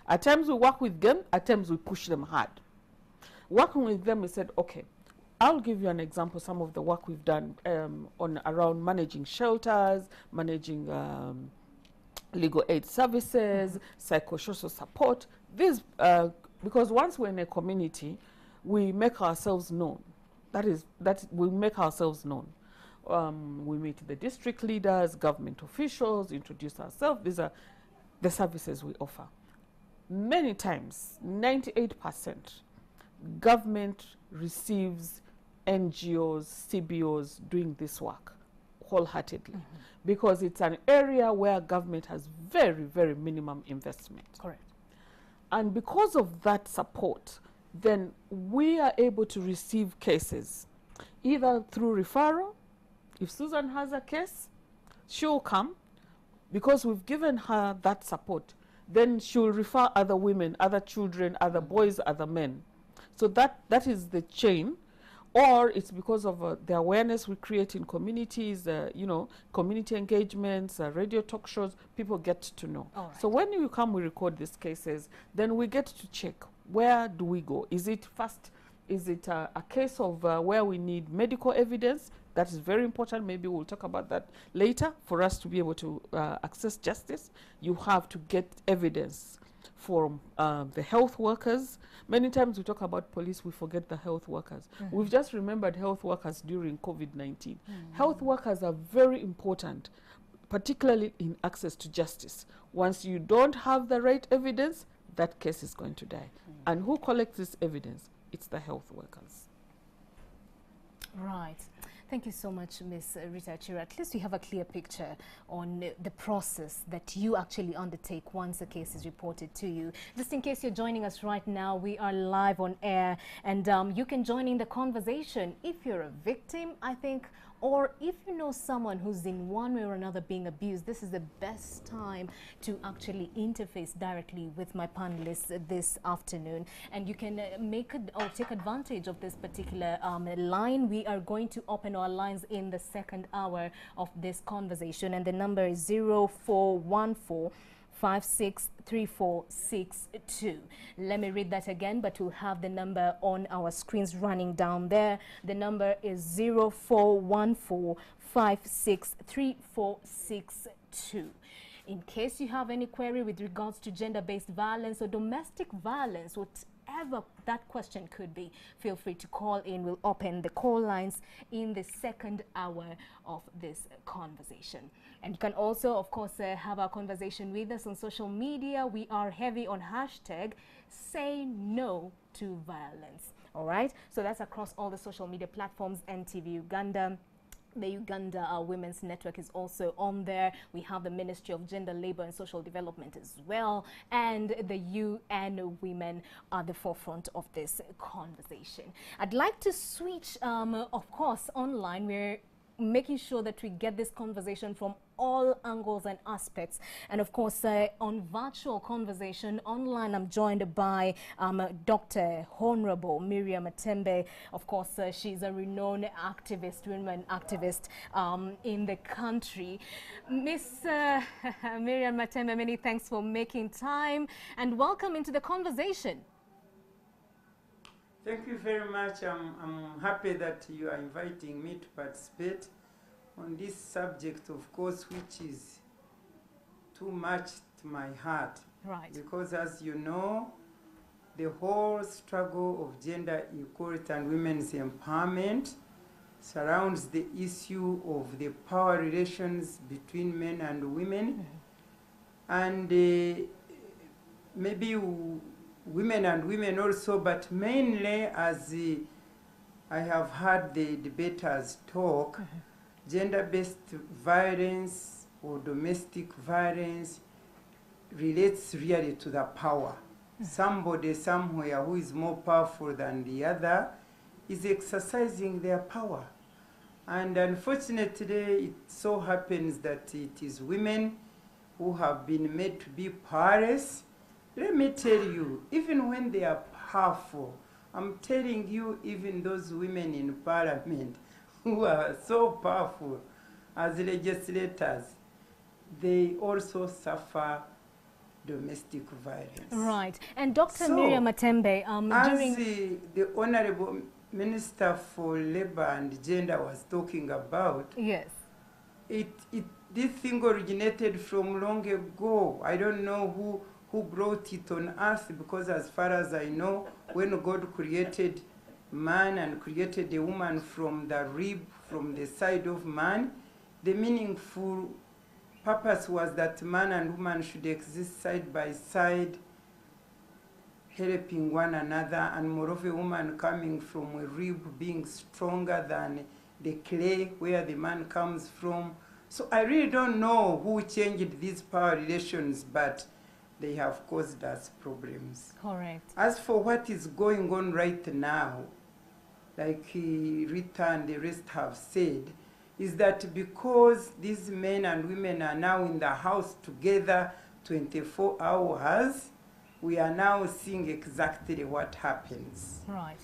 At times we work with them, at times we push them hard. Working with them, we said, okay, I'll give you an example, some of the work we've done around managing shelters, managing legal aid services, psychosocial support. This, because once we're in a community, we make ourselves known. We make ourselves known. We meet the district leaders, government officials, introduce ourselves. These are the services we offer. Many times, 98%, government receives NGOs, CBOs doing this work wholeheartedly, because it's an area where government has very, very minimum investment. Correct. And because of that support, then we are able to receive cases either through referral. If Susan has a case, she'll come because we've given her that support. Then she'll refer other women, other children, other boys, other men. So that is the chain. Or it's because of the awareness we create in communities, community engagements, radio talk shows, people get to know. Right. So when you come, we record these cases, then we get to check, where do we go? Is it first, is it a case of where we need medical evidence? That is very important. Maybe we'll talk about that later. For us to be able to access justice, you have to get evidence from the health workers. Many times we talk about police, we forget the health workers. We've just remembered health workers during COVID-19. Health workers are very important, particularly in access to justice. Once you don't have the right evidence, that case is going to die. And who collects this evidence? It's the health workers. Right. Thank you so much, Ms. Rita Achira. At least we have a clear picture on the process that you actually undertake once a case is reported to you. Just in case you're joining us right now, we are live on air, and you can join in the conversation if you're a victim, I think, or if you know someone who's in one way or another being abused. This is the best time to actually interface directly with my panelists this afternoon, and you can take advantage of this particular line. We are going to open our lines in the second hour of this conversation, and the number is 0414 563462. Let me read that again, but we'll have the number on our screens running down there. The number is 0414 563462. In case you have any query with regards to gender-based violence or domestic violence, whatever that question could be, feel free to call in. We'll open the call lines in the second hour of this conversation. And you can also, of course, have our conversation with us on social media. We are heavy on hashtag Say No to Violence. All right? So that's across all the social media platforms. NTV Uganda. The Uganda Women's Network is also on there. We have the Ministry of Gender, Labor and Social Development as well. And the UN Women are the forefront of this conversation. I'd like to switch, of course, online. We're making sure that we get this conversation from all angles and aspects. And of course, on virtual conversation online, I'm joined by Dr. Honorable Miriam Matembe. Of course, she's a renowned activist, women activist in the country. Miss Miriam Matembe, many thanks for making time and welcome into the conversation. Thank you very much. I'm happy that you are inviting me to participate on this subject, of course, which is too much to my heart. Right. Because as you know, the whole struggle of gender equality and women's empowerment surrounds the issue of the power relations between men and women. And maybe women and women also, but mainly, as I have heard the debaters talk, gender-based violence or domestic violence relates really to the power. Somebody somewhere who is more powerful than the other is exercising their power. And unfortunately, it so happens that it is women who have been made to be powerless. Let me tell you, even when they are powerful, I'm telling you, even those women in parliament who are so powerful as legislators, they also suffer domestic violence. Right. And Dr. So, Miriam Matembe, as the Honorable Minister for Labor and Gender was talking about, yes, this thing originated from long ago. I don't know who brought it on earth, because as far as I know, when God created man and created a woman from the rib, from the side of man, the meaningful purpose was that man and woman should exist side by side, helping one another, and moreover, a woman coming from a rib being stronger than the clay where the man comes from. So I really don't know who changed these power relations, but they have caused us problems. correct. As for what is going on right now, like Rita and the rest have said, is that because these men and women are now in the house together 24 hours, we are now seeing exactly what happens. Right.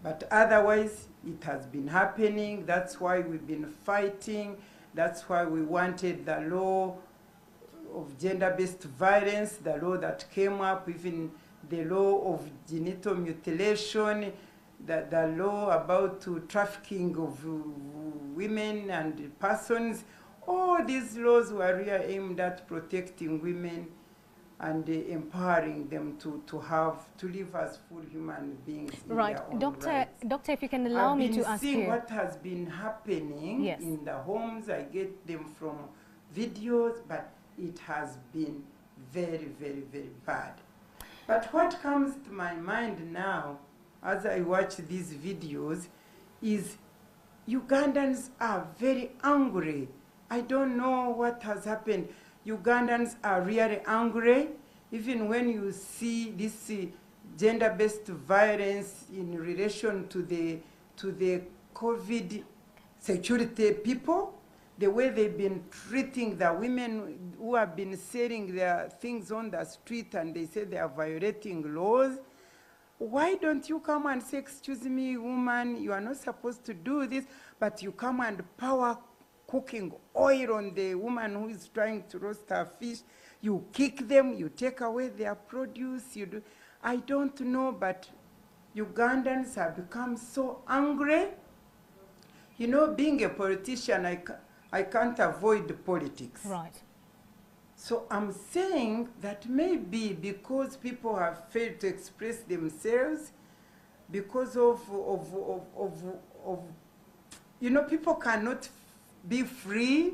But otherwise, it has been happening. That's why we've been fighting. That's why we wanted the law of gender-based violence, the law that came up, even the law of genital mutilation, the law about trafficking of women and persons. All these laws were really aimed at protecting women and empowering them to live as full human beings in Right. their own Doctor, rights. Doctor, if you can allow me to ask I've been seeing you. what has been happening Yes. in the homes. I get them from videos, but it has been very, very, very bad. But what comes to my mind now, as I watch these videos, is Ugandans are very angry. I don't know what has happened. Ugandans are really angry, even when you see this gender-based violence in relation to the COVID security people, the way they've been treating the women who have been selling their things on the street, and they say they are violating laws. Why don't you come and say, excuse me, woman, you are not supposed to do this, but you come and pour cooking oil on the woman who is trying to roast her fish. You kick them, you take away their produce, you do. I don't know, but Ugandans have become so angry. You know, being a politician, I can't avoid politics. Right. So I'm saying that maybe because people have failed to express themselves, because of you know, people cannot be free.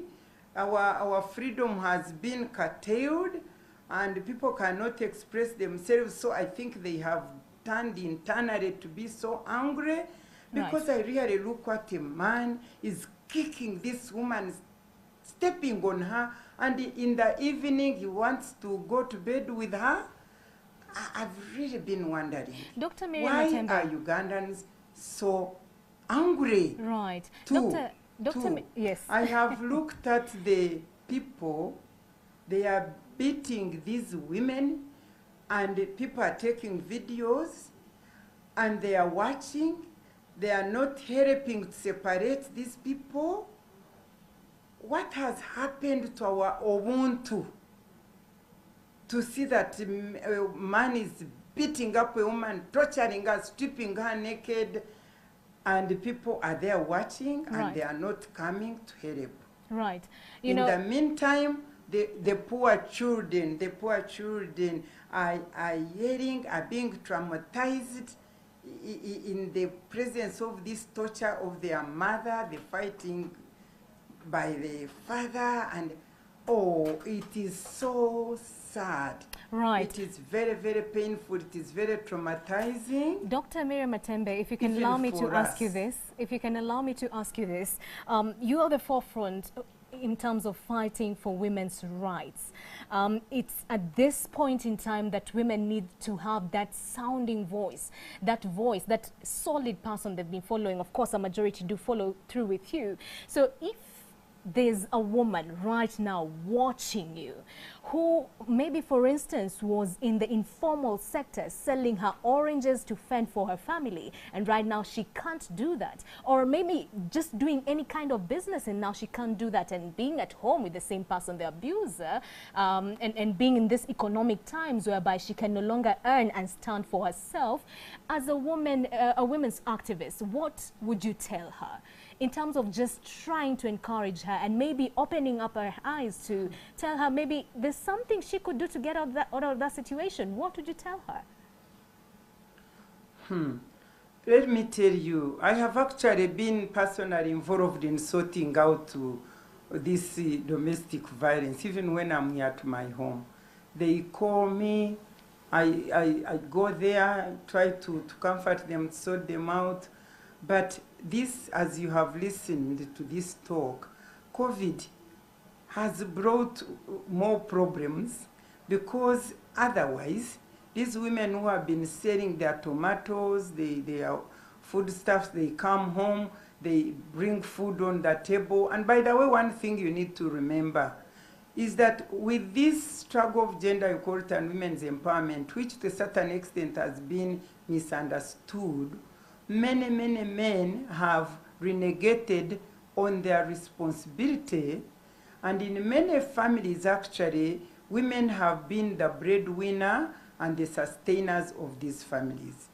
Our freedom has been curtailed, and people cannot express themselves. So I think they have turned internally to be so angry, because I really look what a man is kicking this woman, stepping on her, and in the evening he wants to go to bed with her. I've really been wondering, Dr. Miriam why Matembe. are Ugandans so angry? Right. Too. Yes. I have looked at the people, they are beating these women, and the people are taking videos, and they are watching. They are not helping to separate these people. What has happened to our Ubuntu? To see that man is beating up a woman, torturing her, stripping her naked, and people are there watching, and they are not coming to help. Right. In the meantime, the poor children are hearing, are being traumatized in the presence of this torture of their mother, the fighting by the father, and oh, it is so sad. Right. It is very, very painful. It is very traumatizing. Dr. Miriam Matembe, if you can allow me to ask you this, you are the forefront in terms of fighting for women's rights. It's at this point in time that women need to have that sounding voice, that solid person they've been following. Of course, a majority do follow through with you. So if there's a woman right now watching you who maybe, for instance, was in the informal sector selling her oranges to fend for her family, and right now she can't do that, or maybe just doing any kind of business and now she can't do that, and being at home with the same person, the abuser, and being in this economic times whereby she can no longer earn and stand for herself, as a woman, a women's activist, what would you tell her in terms of just trying to encourage her and maybe opening up her eyes to tell her maybe there's something she could do to get out of that situation? What would you tell her? Let me tell you, I have actually been personally involved in sorting out this domestic violence, even when I'm at my home. They call me, I go there, try to comfort them, sort them out. But this, as you have listened to this talk, COVID has brought more problems, because otherwise, these women who have been selling their tomatoes, their foodstuffs, they come home, they bring food on the table. And by the way, one thing you need to remember is that with this struggle of gender equality and women's empowerment, which to a certain extent has been misunderstood, many men have renegated on their responsibility, and in many families actually women have been the breadwinner and the sustainers of these families.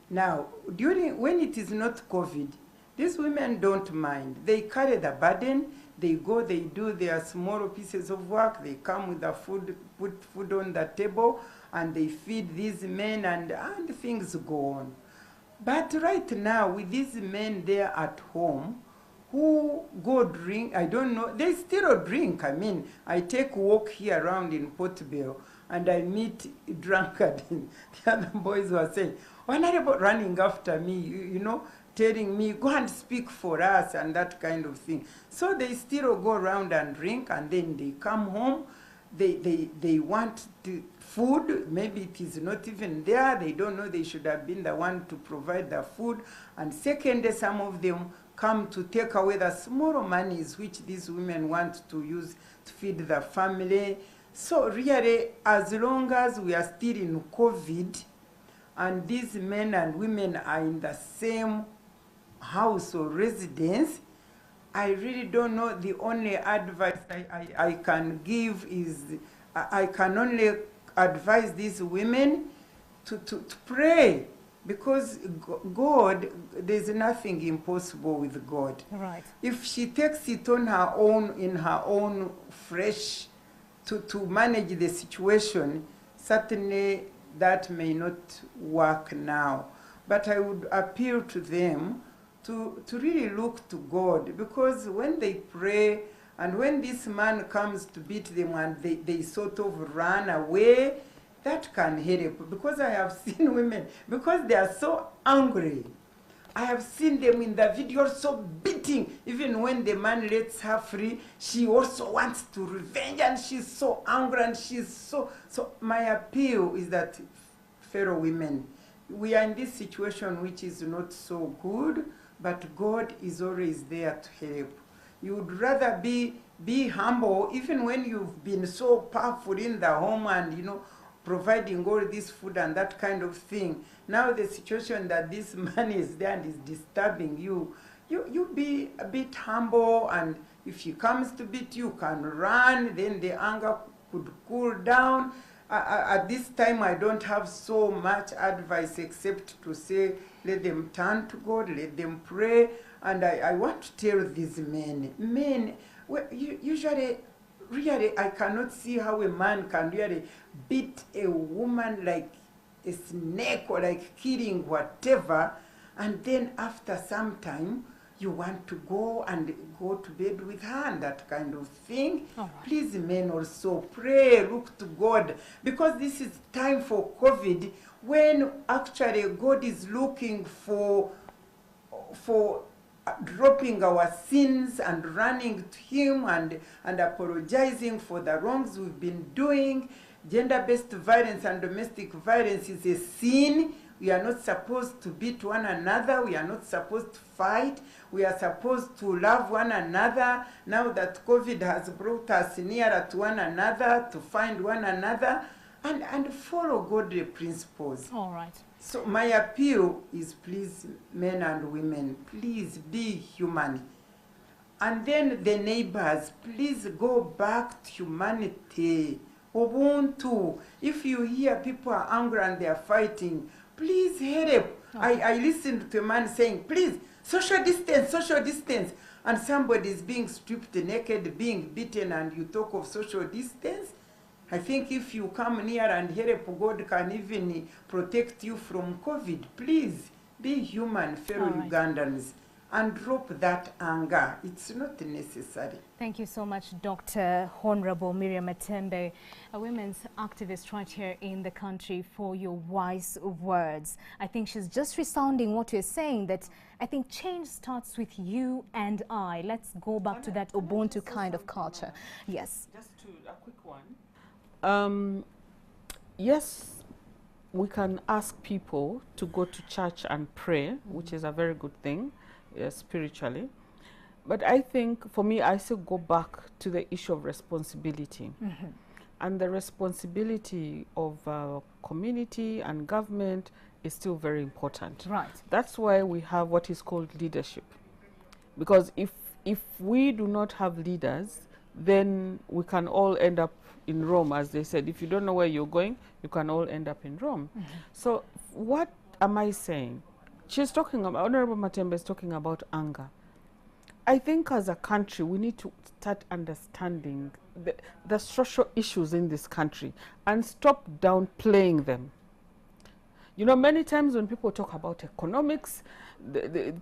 Now, when it is not COVID, these women don't mind. They carry the burden, they go, they do their small pieces of work, they come with the food, put food on the table, and they feed these men, and things go on. But right now, with these men there at home, who go drink, I don't know, they still drink. I mean, I take a walk here around in Portobello, and I meet drunkard. The other boys were saying, why not about running after me, you know, telling me, go and speak for us, and that kind of thing. So they still go around and drink, and then they come home, they want food, maybe it is not even there, they don't know they should have been the one to provide the food. And secondly, some of them come to take away the small monies which these women want to use to feed the family. So really, as long as we are still in COVID, and these men and women are in the same house or residence, I really don't know. The only advice I can give is, I can only advise these women to pray, because God, there's nothing impossible with God. Right. If she takes it on her own, in her own flesh, to manage the situation, certainly that may not work now. But I would appeal to them to really look to God, because when they pray, and when this man comes to beat them and they sort of run away, that can help. Because I have seen women, because they are so angry, I have seen them in the video so beating. Even when the man lets her free, she also wants to revenge, and she's so angry, and she's so my appeal is that, fellow women, we are in this situation which is not so good, but God is always there to help. You would rather be humble, even when you've been so powerful in the home and, you know, providing all this food and that kind of thing. Now the situation that this man is there and is disturbing you, you be a bit humble, and if he comes to beat you, can run, then the anger could cool down. At this time, I don't have so much advice except to say, let them turn to God, let them pray. And I want to tell these men, well, usually, really, I cannot see how a man can really beat a woman like a snake or like killing whatever, and then after some time, you want to go to bed with her and that kind of thing. All right. Please, men, also pray, look to God, because this is time for COVID, when actually God is looking for dropping our sins and running to Him and apologizing for the wrongs we've been doing. Gender-based violence and domestic violence is a sin. We are not supposed to beat one another. We are not supposed to fight. We are supposed to love one another. Now that COVID has brought us nearer to one another, to find one another, and follow godly principles. All right. So my appeal is, please, men and women, please be human. And then the neighbors, please go back to humanity. Ubuntu. If you hear people are angry and they are fighting, please help. Okay. I listened to a man saying, please, social distance. And somebody is being stripped naked, being beaten, and you talk of social distance. I think if you come near and help, God can even protect you from COVID. Please be human, fellow Ugandans, and drop that anger. It's not necessary. Thank you so much, Dr. Honorable Miriam Matembe, a women's activist right here in the country, for your wise words. I think she's just resounding what you're saying, that I think change starts with you and I. Let's go back to that Ubuntu kind of culture. Yes. Just a quick one. Yes, we can ask people to go to church and pray, which is a very good thing, spiritually. But I think, for me, I still go back to the issue of responsibility. And the responsibility of community and government is still very important. Right. That's why we have what is called leadership. Because if we do not have leaders, then we can all end up in Rome, as they said. If you don't know where you're going, you can all end up in Rome. So what am I saying? She's talking about, Honorable Matembe is talking about anger. I think as a country, we need to start understanding the social issues in this country and stop downplaying them. You know, many times when people talk about economics,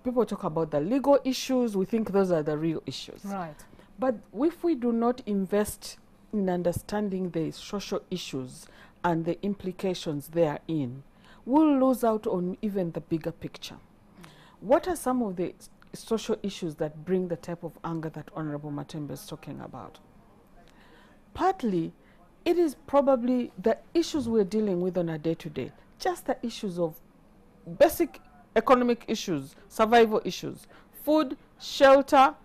people talk about the legal issues, we think those are the real issues. Right. But if we do not invest in understanding the social issues and the implications therein, we'll lose out on even the bigger picture. What are some of the social issues that bring the type of anger that Honorable Matembe is talking about? Partly, it is probably the issues we're dealing with on a day-to-day, just the issues of basic economic issues, survival issues, food, shelter.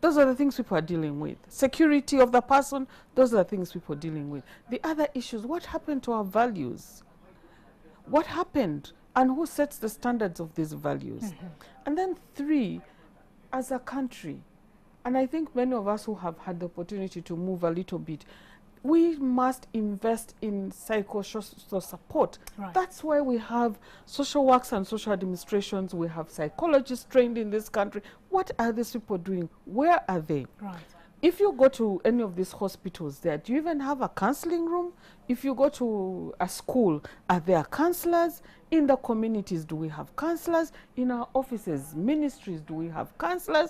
Those are the things people are dealing with. Security of the person, those are the things people are dealing with. The other issues, what happened to our values? What happened? And who sets the standards of these values? And then 3, as a country, and I think many of us who have had the opportunity to move a little bit, we must invest in psychosocial support. Right. That's why we have social works and social administrations. We have psychologists trained in this country. What are these people doing? Where are they? Right. If you go to any of these hospitals there, do you even have a counseling room? If you go to a school, are there counselors? In the communities, do we have counselors? In our offices, ministries, do we have counselors?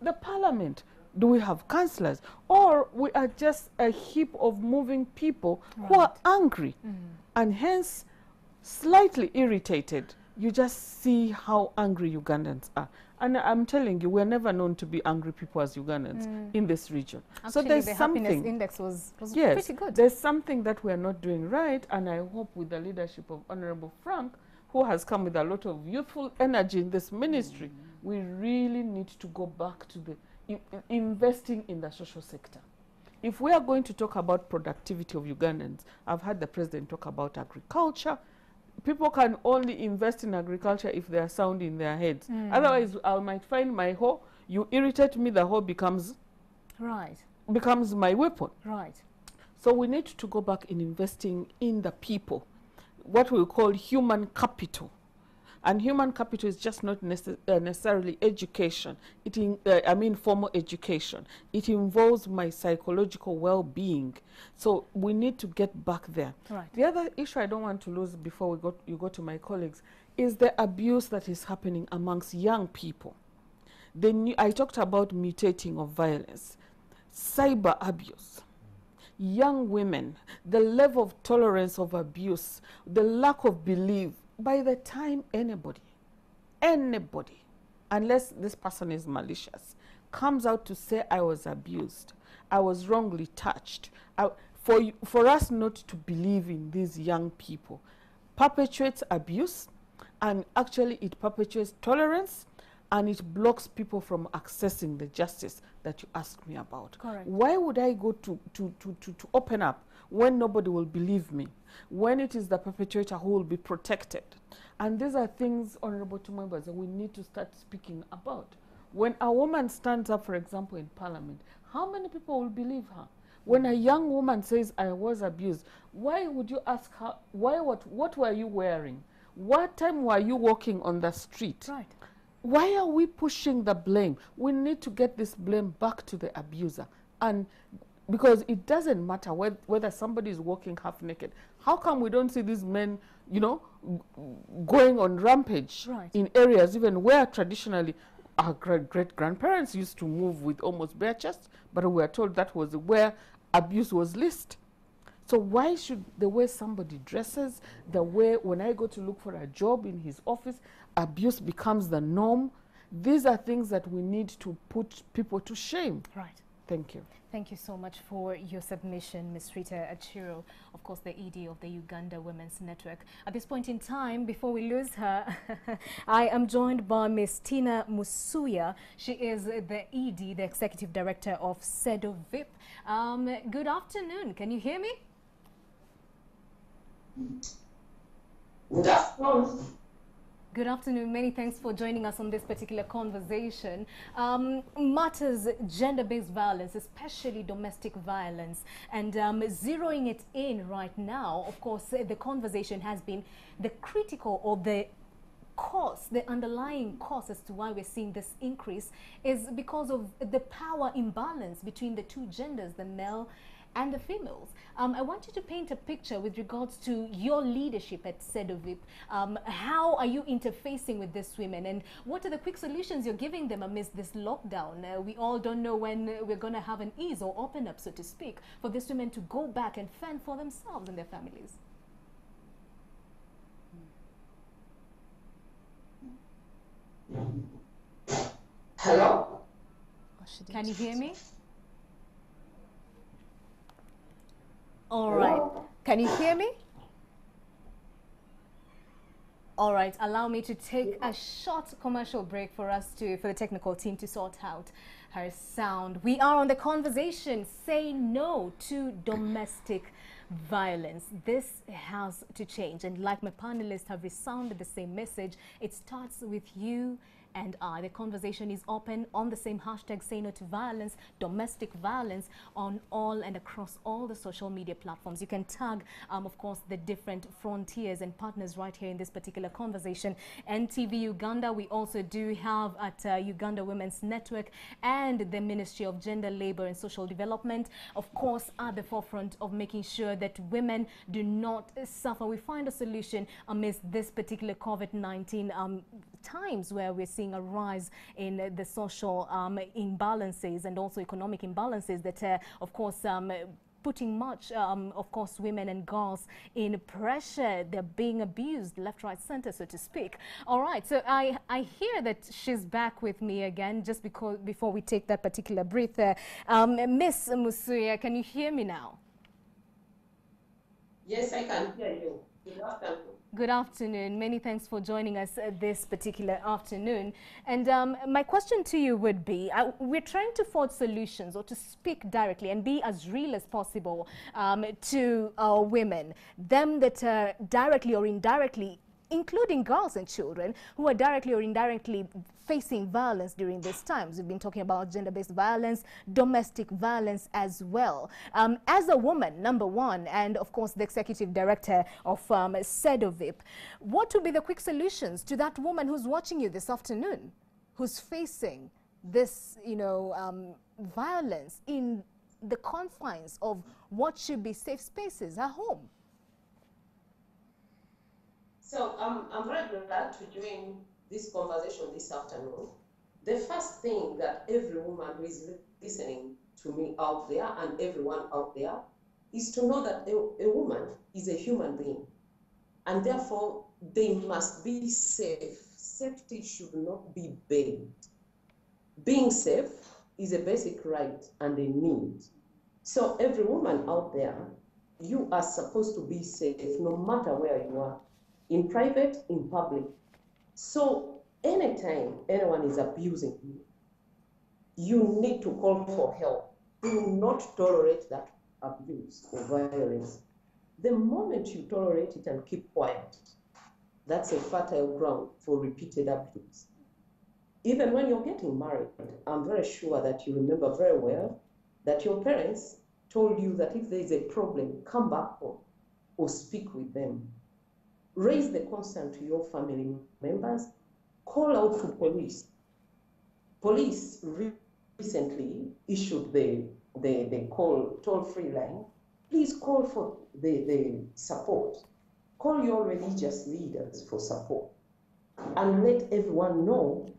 The parliament, do we have counselors? Or we are just a heap of moving people who are angry and hence slightly irritated. You just see how angry Ugandans are. And I'm telling you, we're never known to be angry people as Ugandans in this region. Actually, so there's the something. happiness index was Yes, pretty good. there's something that we're not doing right, and I hope with the leadership of Honorable Frank, who has come with a lot of youthful energy in this ministry, we really need to go back to the investing in the social sector. If we are going to talk about productivity of Ugandans, I've heard the president talk about agriculture. People can only invest in agriculture if they are sound in their heads. Otherwise, I might find my hoe, you irritate me, the hoe becomes my weapon. Right. So we need to go back in investing in the people, what we call human capital. And human capital is just not necessarily education. I mean formal education. It involves my psychological well-being. So we need to get back there. Right. The other issue I don't want to lose before you go to my colleagues is the abuse that is happening amongst young people. I talked about mutating of violence, cyber abuse. Young women, the level of tolerance of abuse, the lack of belief. By the time anybody, unless this person is malicious, comes out to say I was abused, I was wrongly touched, for us not to believe in these young people perpetuates abuse, and actually it perpetuates tolerance, and it blocks people from accessing the justice that you asked me about. Correct. Why would I go to open up when nobody will believe me, when it is the perpetrator who will be protected? And these are things, Honorable Tumwemba, that we need to start speaking about. When a woman stands up, for example, in Parliament, how many people will believe her? When a young woman says, I was abused, why would you ask her, what were you wearing? What time were you walking on the street? Right. Why are we pushing the blame? We need to get this blame back to the abuser. And because it doesn't matter whether somebody is walking half naked. How come we don't see these men, going on rampage in areas even where traditionally our great-grandparents used to move with almost bare chests, but we are told that was where abuse was least. So why should the way somebody dresses, the way when I go to look for a job in his office, abuse becomes the norm? These are things that we need to put people to shame. Right. Thank you. Thank you so much for your submission, Ms. Rita Achiro, of course, the ED of the Uganda Women's Network. At this point in time, before we lose her, I am joined by Ms. Tina Musuya. She is the ED, the Executive Director of CEDOVIP. Good afternoon. Can you hear me? Good afternoon. Good afternoon. Many thanks for joining us on this particular conversation. Matters gender-based violence, especially domestic violence, and zeroing it in right now, of course, the conversation has been the critical or the cause, the underlying cause as to why we're seeing this increase is because of the power imbalance between the two genders, the male and the females. I want you to paint a picture with regards to your leadership at CEDOVIP. How are you interfacing with these women, and what are the quick solutions you're giving them amidst this lockdown? We all don't know when we're going to have an ease or open up, so to speak, for these women to go back and fend for themselves and their families. Hello? Can you hear me? All right. Can you hear me? All right. Allow me to take a short commercial break for the technical team to sort out her sound. We are on the conversation. Say no to domestic violence. This has to change. And like my panelists have resounded the same message, it starts with you and I. The conversation is open on the same hashtag, Say No to Violence, domestic violence, on all and across all the social media platforms. You can tag, of course, the different frontiers and partners right here in this particular conversation. NTV Uganda, we also do have at Uganda Women's Network and the Ministry of Gender, Labour and Social Development, of course, at the forefront of making sure that women do not suffer. We find a solution amidst this particular COVID-19 times where we're seeing a rise in the social imbalances and also economic imbalances that, of course, putting much, of course, women and girls in pressure. They're being abused left, right, center, so to speak. All right, so I hear that she's back with me again, just because before we take that particular breath. Miss Musuya, can you hear me now? Yes, I can hear you. Good afternoon. Good afternoon. Many thanks for joining us this particular afternoon. And my question to you would be, we're trying to forge solutions or to speak directly and be as real as possible to our women, them that are directly or indirectly including girls and children who are directly or indirectly facing violence during these times. We've been talking about gender-based violence, domestic violence as well. As a woman, number one, and of course the executive director of CEDOVIP, what would be the quick solutions to that woman who's watching you this afternoon, who's facing this, violence in the confines of what should be safe spaces, her home? So I'm very glad to join this conversation this afternoon. The first thing that every woman who is listening to me out there and everyone out there is to know that a woman is a human being, and therefore they must be safe. Safety should not be begged. Being safe is a basic right and a need. So every woman out there, you are supposed to be safe no matter where you are, in private, in public. So anytime anyone is abusing you, you need to call for help. Do not tolerate that abuse or violence. The moment you tolerate it and keep quiet, that's a fertile ground for repeated abuse. Even when you're getting married, I'm very sure that you remember very well that your parents told you that if there is a problem, come back home or speak with them. Raise the concern to your family members, call out to police. Police recently issued the toll-free line. Please call for the support. Call your religious leaders for support and let everyone know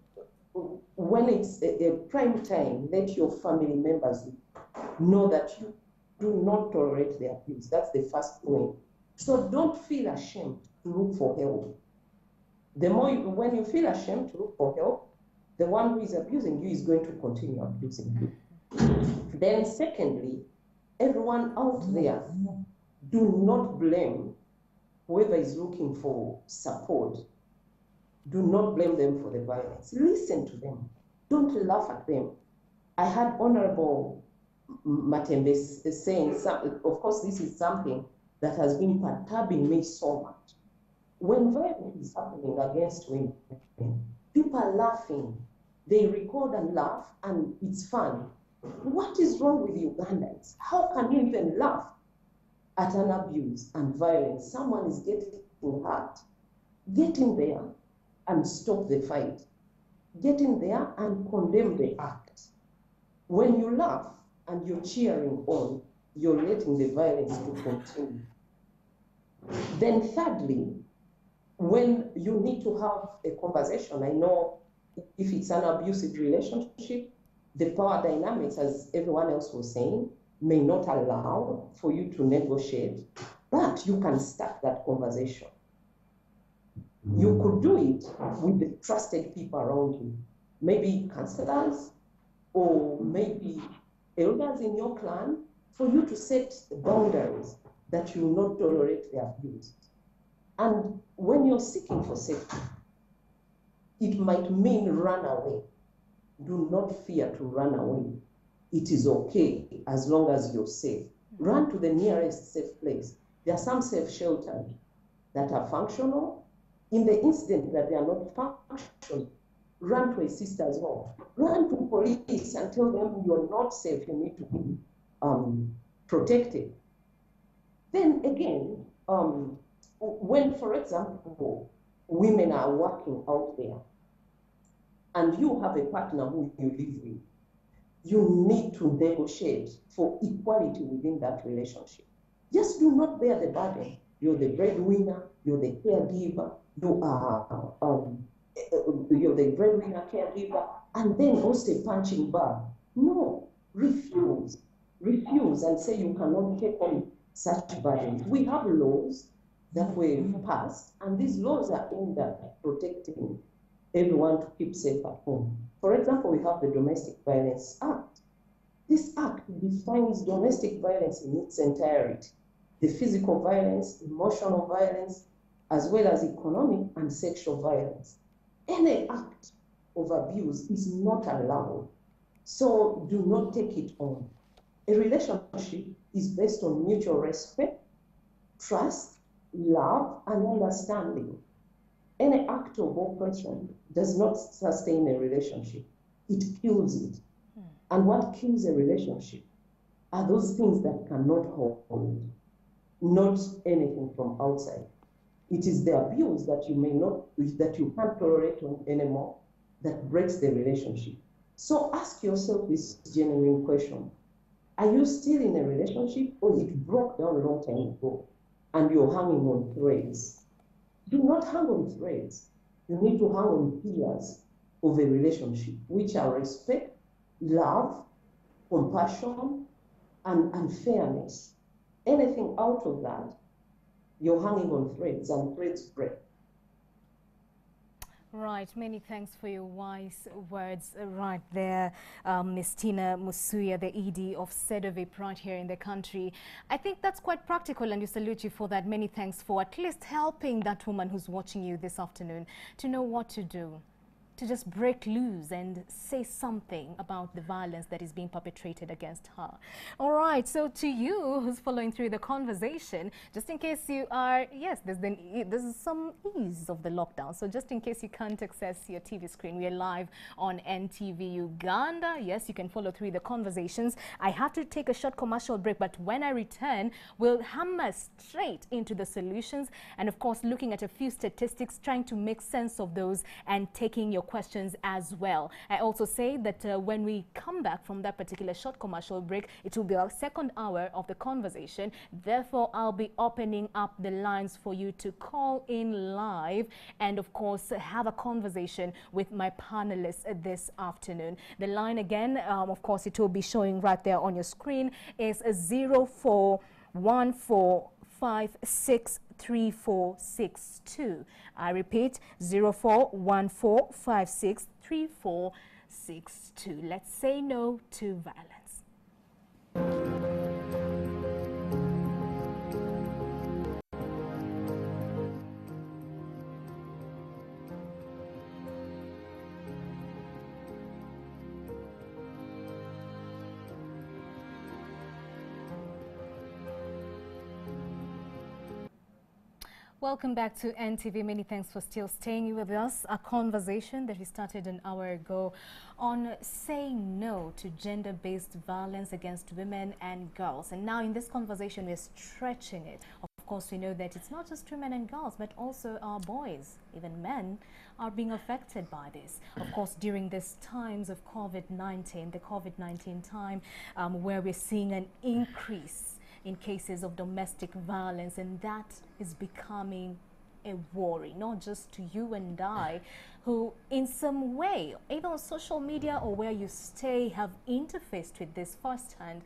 when it's a prime time, let your family members know that you do not tolerate the abuse. That's the first point. So don't feel ashamed to look for help. The more when you feel ashamed to look for help, the one who is abusing you is going to continue abusing you. Then secondly, everyone out there, do not blame whoever is looking for support. Do not blame them for the violence. Listen to them. Don't laugh at them. I had Honorable Matembe saying, of course, this is something that has been perturbing me so much. When violence is happening against women, people are laughing. They record and laugh, and it's fun. What is wrong with Ugandans? How can you even laugh at an abuse and violence? Someone is getting hurt. Get in there and stop the fight. Get in there and condemn the act. When you laugh and you're cheering on, you're letting the violence to continue. Then thirdly, when you need to have a conversation, I know if it's an abusive relationship, the power dynamics, as everyone else was saying, may not allow for you to negotiate, but you can start that conversation. You could do it with the trusted people around you, maybe counselors or maybe elders in your clan, for you to set boundaries that you will not tolerate the abuse. And when you're seeking for safety, it might mean run away. Do not fear to run away. It is okay as long as you're safe. Run to the nearest safe place. There are some safe shelters that are functional. In the incident that they are not functional, run to a sister's home. Run to police and tell them you're not safe, you need to be protected. Then again, when, for example, women are working out there and you have a partner who you live with, you need to negotiate for equality within that relationship. Just do not bear the burden. You're the breadwinner, you're the caregiver, you're the breadwinner, caregiver, and then also a punching bag. No, refuse and say you cannot take on such burdens. We have laws that were passed, and these laws are aimed at protecting everyone to keep safe at home. For example, we have the Domestic Violence Act. This act defines domestic violence in its entirety: the physical violence, emotional violence, as well as economic and sexual violence. Any act of abuse is not allowed, so do not take it on. A relationship is based on mutual respect, trust, love, and understanding. Any act of oppression does not sustain a relationship. It kills it. And what kills a relationship are those things that cannot hold, not anything from outside. It is the abuse that you can't tolerate anymore that breaks the relationship. So ask yourself this genuine question. Are you still in a relationship, or it broke down a long time ago and you're hanging on threads? Do not hang on threads. You need to hang on pillars of a relationship, which are respect, love, compassion, and fairness. Anything out of that, you're hanging on threads, and threads break. Right, many thanks for your wise words right there, Ms. Tina Musuya, the ED of CEDOVIP right here in the country. I think that's quite practical, and we salute you for that. Many thanks for at least helping that woman who's watching you this afternoon to know what to do, to just break loose and say something about the violence that is being perpetrated against her. All right, so to you who's following through the conversation, just in case you are, yes, there's some ease of the lockdown. So just in case you can't access your TV screen, we are live on NTV Uganda. Yes, you can follow through the conversations. I have to take a short commercial break, but when I return, we'll hammer straight into the solutions and, of course, looking at a few statistics, trying to make sense of those and taking your questions as well. I also say that when we come back from that particular short commercial break, it will be our second hour of the conversation. Therefore, I'll be opening up the lines for you to call in live and, of course, have a conversation with my panelists this afternoon. The line again, of course, it will be showing right there on your screen, is 0414563462. I repeat, 0414563462. Let's say no to violence. Welcome back to NTV. Many thanks for still staying with us. A conversation that we started an hour ago on saying no to gender-based violence against women and girls. And now in this conversation, we're stretching it. Of course, we know that it's not just women and girls, but also our boys, even men, are being affected by this. Of course, during these times of COVID-19, the COVID-19 time, where we're seeing an increase in cases of domestic violence, and that is becoming a worry, not just to you and I, who in some way, either on social media or where you stay, have interfaced with this firsthand,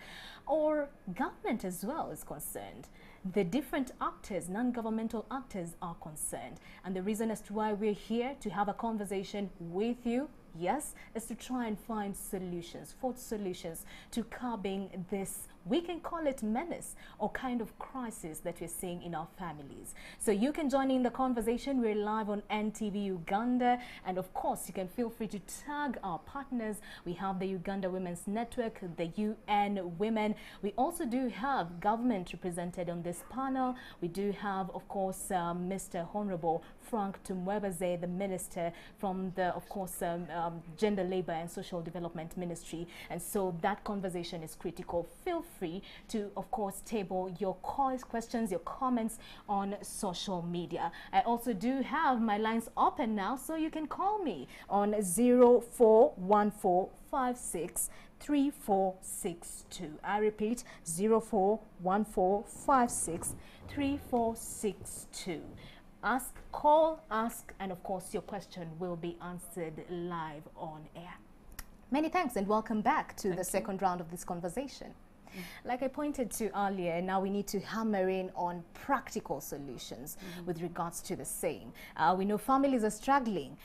or government as well is concerned. The different actors, non-governmental actors, are concerned. And the reason as to why we're here to have a conversation with you, yes, is to try and find solutions, forge solutions to curbing this, we can call it menace or kind of crisis that we're seeing in our families. So you can join in the conversation. We're live on NTV Uganda. And of course, you can feel free to tag our partners. We have the Uganda Women's Network, the UN Women. We also do have government represented on this panel. We do have, of course, Mr. Honorable Frank Tumwebaze, the minister from the, of course, Gender, Labor and Social Development Ministry. And so that conversation is critical. Feel free to, of course, table your calls, questions, your comments on social media. I also do have my lines open now, so you can call me on 0414563462. I repeat, 0414563462. Ask, call, ask, and of course your question will be answered live on air. Many thanks and welcome back to the second round of this conversation. Like I pointed to earlier, now we need to hammer in on practical solutions with regards to the same. We know families are struggling.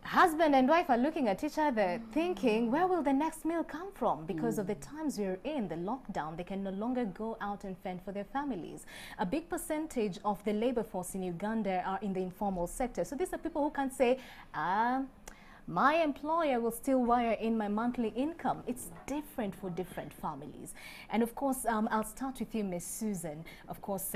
Husband and wife are looking at each other thinking, where will the next meal come from? Because of the times we're in, the lockdown, they can no longer go out and fend for their families. A big percentage of the labor force in Uganda are in the informal sector. So these are people who can say, My employer will still wire in my monthly income. It's different for different families. And of course, I'll start with you, Miss Susan. Of course,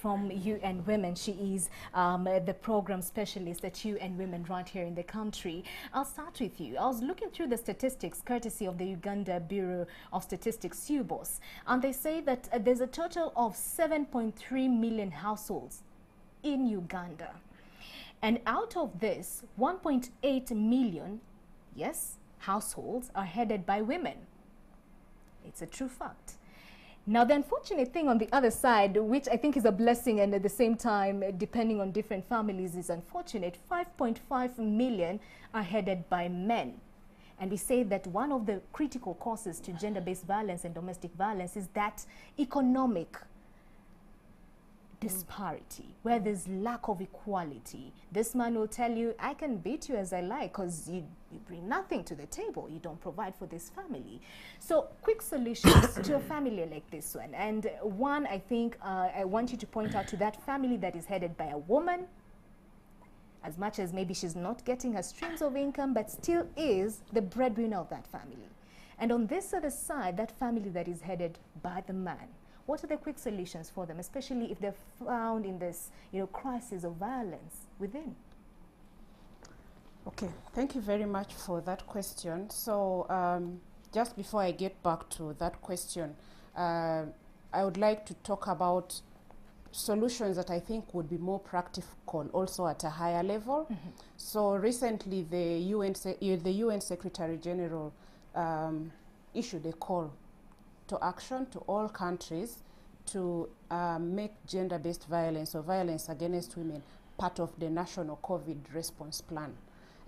from UN Women, she is the program specialist at UN Women right here in the country. I'll start with you. I was looking through the statistics courtesy of the Uganda Bureau of Statistics, UBOS, and they say that there's a total of 7.3 million households in Uganda. And out of this, 1.8 million, yes, households are headed by women. It's a true fact. Now, the unfortunate thing on the other side, which I think is a blessing and at the same time, depending on different families, is unfortunate, 5.5 million are headed by men. And we say that one of the critical causes to gender-based violence and domestic violence is that economic disparity, where there's lack of equality. This man will tell you, I can beat you as I like because you bring nothing to the table. You don't provide for this family. So quick solutions to a family like this one. And one, I think, I want you to point out to that family that is headed by a woman, as much as maybe she's not getting her streams of income, but still is the breadwinner of that family. And on this other side, that family that is headed by the man. What are the quick solutions for them, especially if they're found in this, crisis of violence within? Okay, thank you very much for that question. So just before I get back to that question, I would like to talk about solutions that I think would be more practical also at a higher level. Mm-hmm. So recently the UN Secretary General issued a call to action to all countries to make gender-based violence or violence against women part of the national COVID response plan.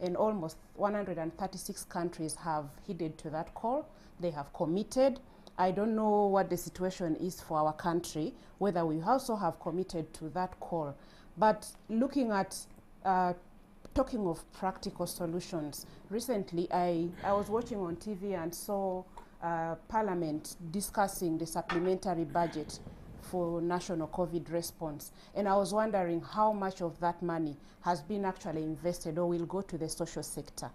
And almost 136 countries have heeded to that call. They have committed. I don't know what the situation is for our country, whether we also have committed to that call. But looking at talking of practical solutions, recently I was watching on TV and saw Parliament discussing the supplementary budget for national COVID response. And I was wondering how much of that money has been actually invested or will go to the social sector.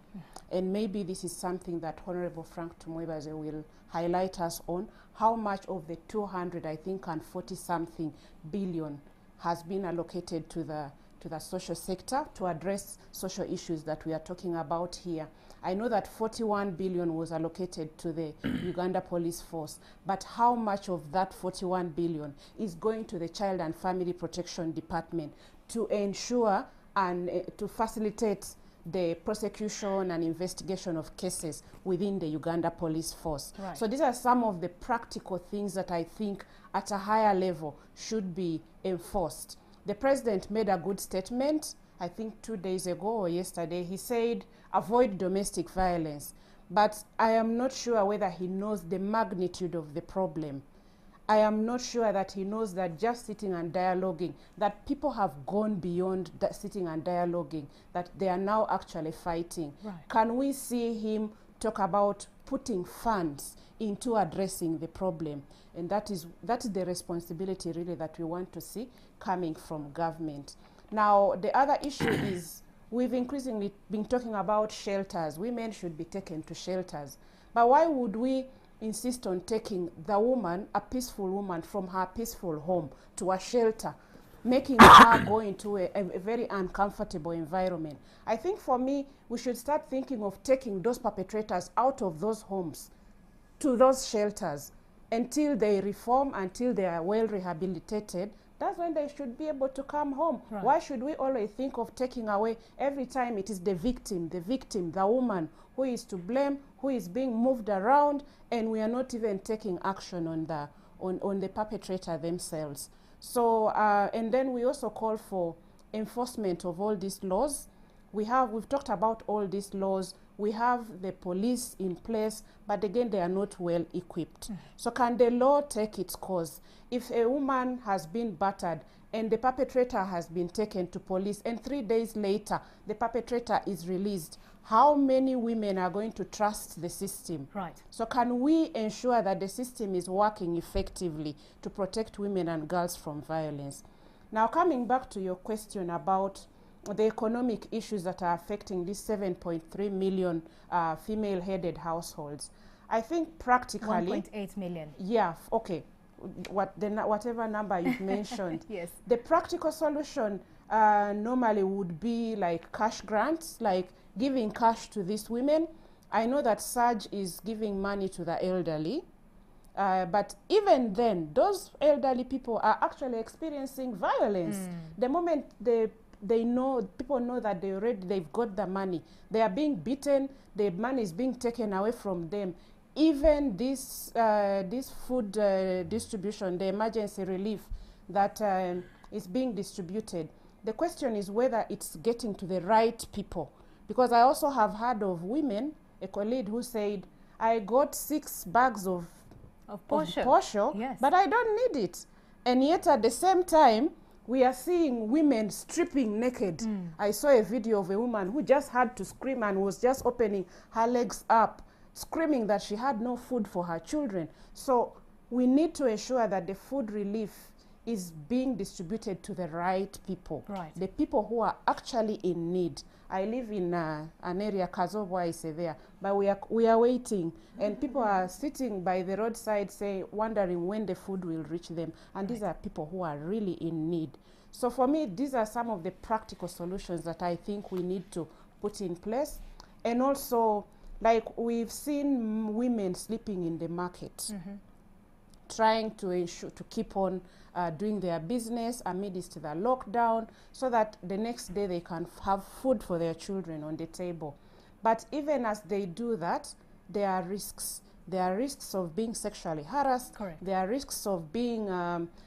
And maybe this is something that Honorable Frank Tumwebaze will highlight us on, how much of the 240-something billion has been allocated to the social sector to address social issues that we are talking about here. I know that 41 billion was allocated to the Uganda Police Force, but how much of that 41 billion is going to the Child and Family Protection Department to ensure and to facilitate the prosecution and investigation of cases within the Uganda Police Force? Right. So these are some of the practical things that I think at a higher level should be enforced. The President made a good statement, I think 2 days ago or yesterday. He said, avoid domestic violence. But I am not sure whether he knows the magnitude of the problem. I am not sure that he knows that just sitting and dialoguing, that people have gone beyond that sitting and dialoguing, that they are now actually fighting. Right. Can we see him talk about putting funds into addressing the problem? And that is the responsibility really that we want to see coming from government. Now, the other issue is we've increasingly been talking about shelters. Women should be taken to shelters. But why would we insist on taking the woman, a peaceful woman, from her peaceful home to a shelter, making her go into a very uncomfortable environment? I think for me, we should start thinking of taking those perpetrators out of those homes to those shelters until they reform, until they are well rehabilitated. That's when they should be able to come home. Right. Why should we always think of taking away every time it is the victim, the woman who is to blame, who is being moved around, and we are not even taking action on the perpetrator themselves. So, and then we also call for enforcement of all these laws. We've talked about all these laws. We have the police in place, but again, they are not well equipped. So can the law take its course? If a woman has been battered and the perpetrator has been taken to police and 3 days later the perpetrator is released, how many women are going to trust the system? Right. So can we ensure that the system is working effectively to protect women and girls from violence? Now, coming back to your question about the economic issues that are affecting these 7.3 million female-headed households. I think practically 1.8 million. Yeah, okay. Whatever number you've mentioned. Yes. The practical solution normally would be like cash grants, like giving cash to these women. I know that SAG is giving money to the elderly, but even then, those elderly people are actually experiencing violence. The moment people know that they've got the money, they are being beaten, the money is being taken away from them. Even this food distribution, the emergency relief that is being distributed, the question is whether it's getting to the right people. Because I also have heard of women, a colleague who said, I got 6 bags of posho, yes, but I don't need it. And yet at the same time, we are seeing women stripping naked. I saw a video of a woman who just had to scream and was just opening her legs up, screaming that she had no food for her children. So we need to ensure that the food relief is being distributed to the right people, the people who are actually in need. I live in an area, Kazobwa is there, but we are waiting, and people are sitting by the roadside wondering when the food will reach them, and these are people who are really in need. So for me, these are some of the practical solutions that I think we need to put in place. And also, like we've seen women sleeping in the market, trying to ensure to keep on doing their business amidst the lockdown, so that the next day they can have food for their children on the table. But even as they do that, there are risks. There are risks of being sexually harassed. There are risks of being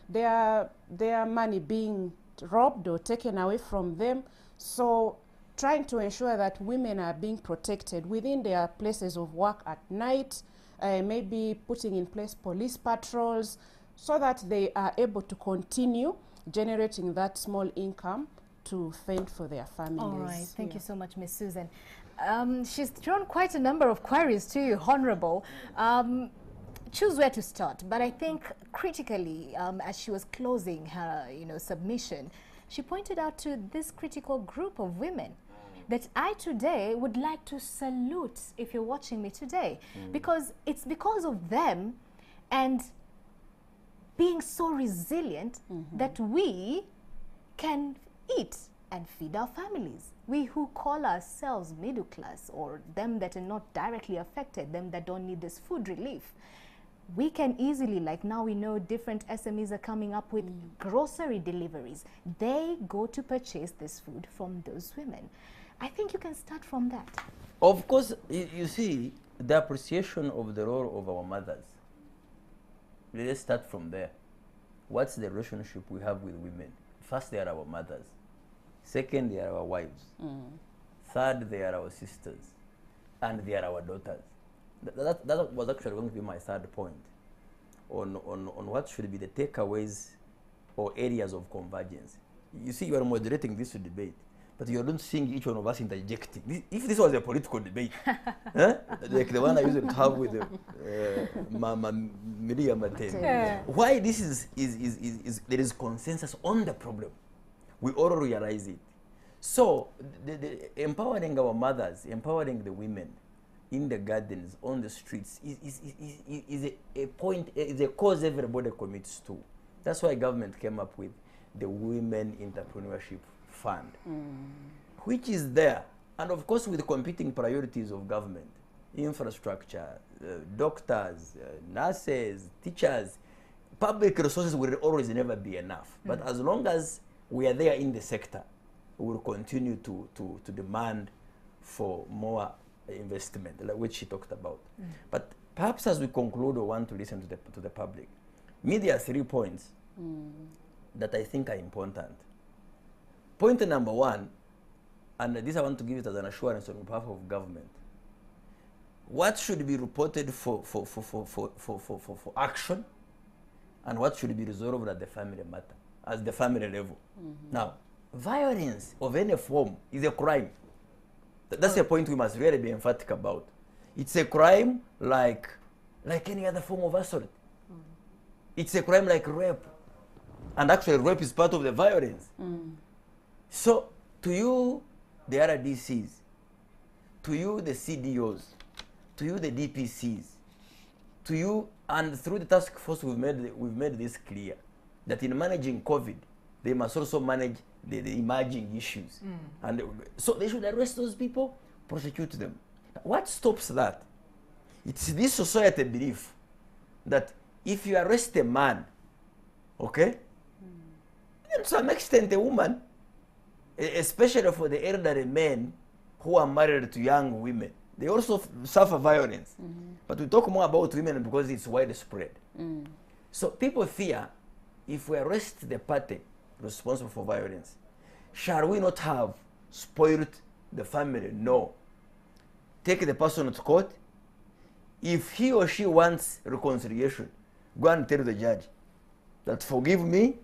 their money being robbed or taken away from them. So trying to ensure that women are being protected within their places of work at night, maybe putting in place police patrols, so that they are able to continue generating that small income to fend for their families. All right, thank you so much, Ms. Susan. She's thrown quite a number of queries to you, Honorable. Choose where to start, but I think critically, as she was closing her submission, she pointed out to this critical group of women that I today would like to salute if you're watching me today, because it's because of them and being so resilient that we can eat and feed our families. We who call ourselves middle class, or them that are not directly affected, them that don't need this food relief, we can easily, like now we know different SMEs are coming up with grocery deliveries. They go to purchase this food from those women. I think you can start from that. Of course, you see, the appreciation of the role of our mothers. Let's start from there. What's the relationship we have with women? First, they are our mothers. Second, they are our wives. Third, they are our sisters. And they are our daughters. That was actually going to be my third point on what should be the takeaways or areas of convergence. You see, you are moderating this debate, but you are not seeing each one of us interjecting. If this was a political debate, like the one I used to have with Mama Miriam Matene, why this is there is consensus on the problem. We all realize it. So the empowering our mothers, empowering the women in the gardens, on the streets, is a point, is a cause everybody commits to. That's why government came up with the Women Entrepreneurship Fund, which is there. And of course, with the competing priorities of government, infrastructure, doctors, nurses, teachers, public resources will always never be enough. But as long as we are there in the sector, we will continue to demand for more investment, like which she talked about. But perhaps as we conclude, or want to listen to the public, there are 3 points that I think are important. Point number 1, and this I want to give it as an assurance on behalf of government. What should be reported for action, and what should be resolved at the family matter, at the family level. Now, violence of any form is a crime. That's a point we must really be emphatic about. It's a crime like any other form of assault. It's a crime like rape. And actually rape is part of the violence. So To you, the RDCs, to you, the CDOs, to you, the DPCs, to you, and through the task force, we've made this clear that in managing COVID, they must also manage the emerging issues. And so they should arrest those people, prosecute them. What stops that? It's this society belief that if you arrest a man, okay, and to some extent a woman, especially for the elderly men who are married to young women, they also suffer violence. But we talk more about women because it's widespread. So people fear if we arrest the party responsible for violence, shall we not have spoiled the family? No. Take the person to court. If he or she wants reconciliation, go and tell the judge that, forgive me,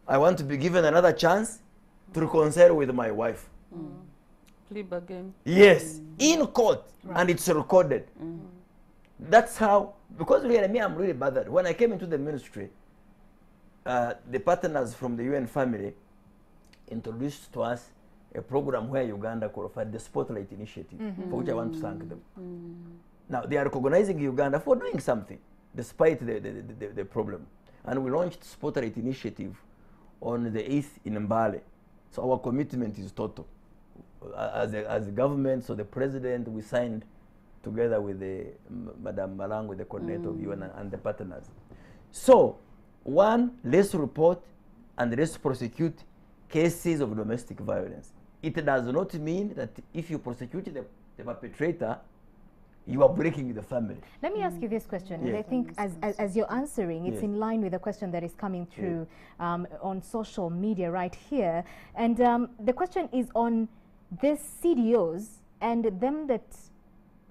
I want to be given another chance to reconcile with my wife. Plea bargain. Yes, in court, and it's recorded. That's how, because really, me, I'm really bothered. When I came into the ministry, the partners from the UN family introduced to us a program where Uganda qualified the Spotlight Initiative, for which I want to thank them. Now, they are recognizing Uganda for doing something, despite the problem. And we launched Spotlight Initiative on the 8th in Mbale. So our commitment is total. As a government, so the president, we signed together with Madam Malango, the coordinator of UN, and the partners. So, one, let's report and let's prosecute cases of domestic violence. It does not mean that if you prosecute the perpetrator, you are breaking the family. Let me ask you this question, and I think as you're answering, it's in line with the question that is coming through on social media right here. And the question is on these CDOs and them that,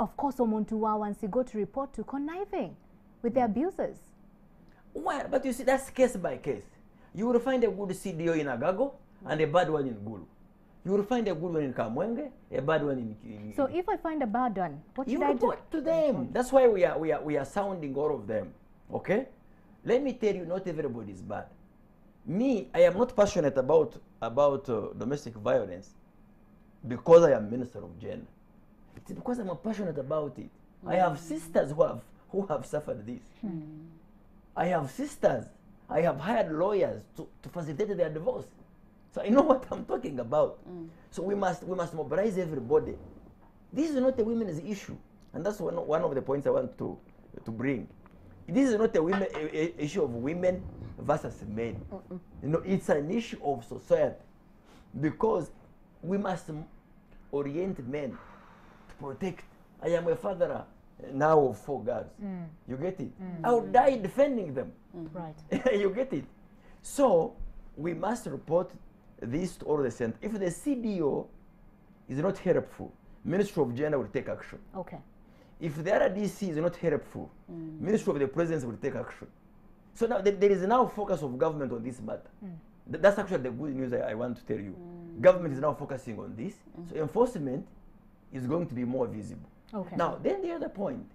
of course, Omontuwa once you go to report to conniving with the abusers. Well, but you see, that's case by case. You will find a good CDO in Agago and a bad one in Gulu. You will find a good one in Kamwenge, a bad one in So if I find a bad one, what should I do? Report to them. That's why we are sounding all of them. Okay? Let me tell you, not everybody is bad. Me, I am not passionate about domestic violence because I am Minister of Gender. It's because I'm passionate about it. I have sisters who have suffered this. I have sisters. I have hired lawyers to facilitate their divorce. So I know what I'm talking about. So we must mobilize everybody. This is not a women's issue, and that's one of the points I want to bring. This is not a issue of women versus men. You know, it's an issue of society, because we must orient men to protect. I am a father now of 4 girls. You get it? I would die defending them. Right. You get it? So we must report this to all the centers. If the CDO is not helpful, Ministry of Gender will take action. Okay. If the RDC is not helpful, Ministry of the Presidency will take action. So now there is now focus of government on this matter. That's actually the good news I want to tell you. Government is now focusing on this, so enforcement is going to be more visible. Okay. Now, then the other point,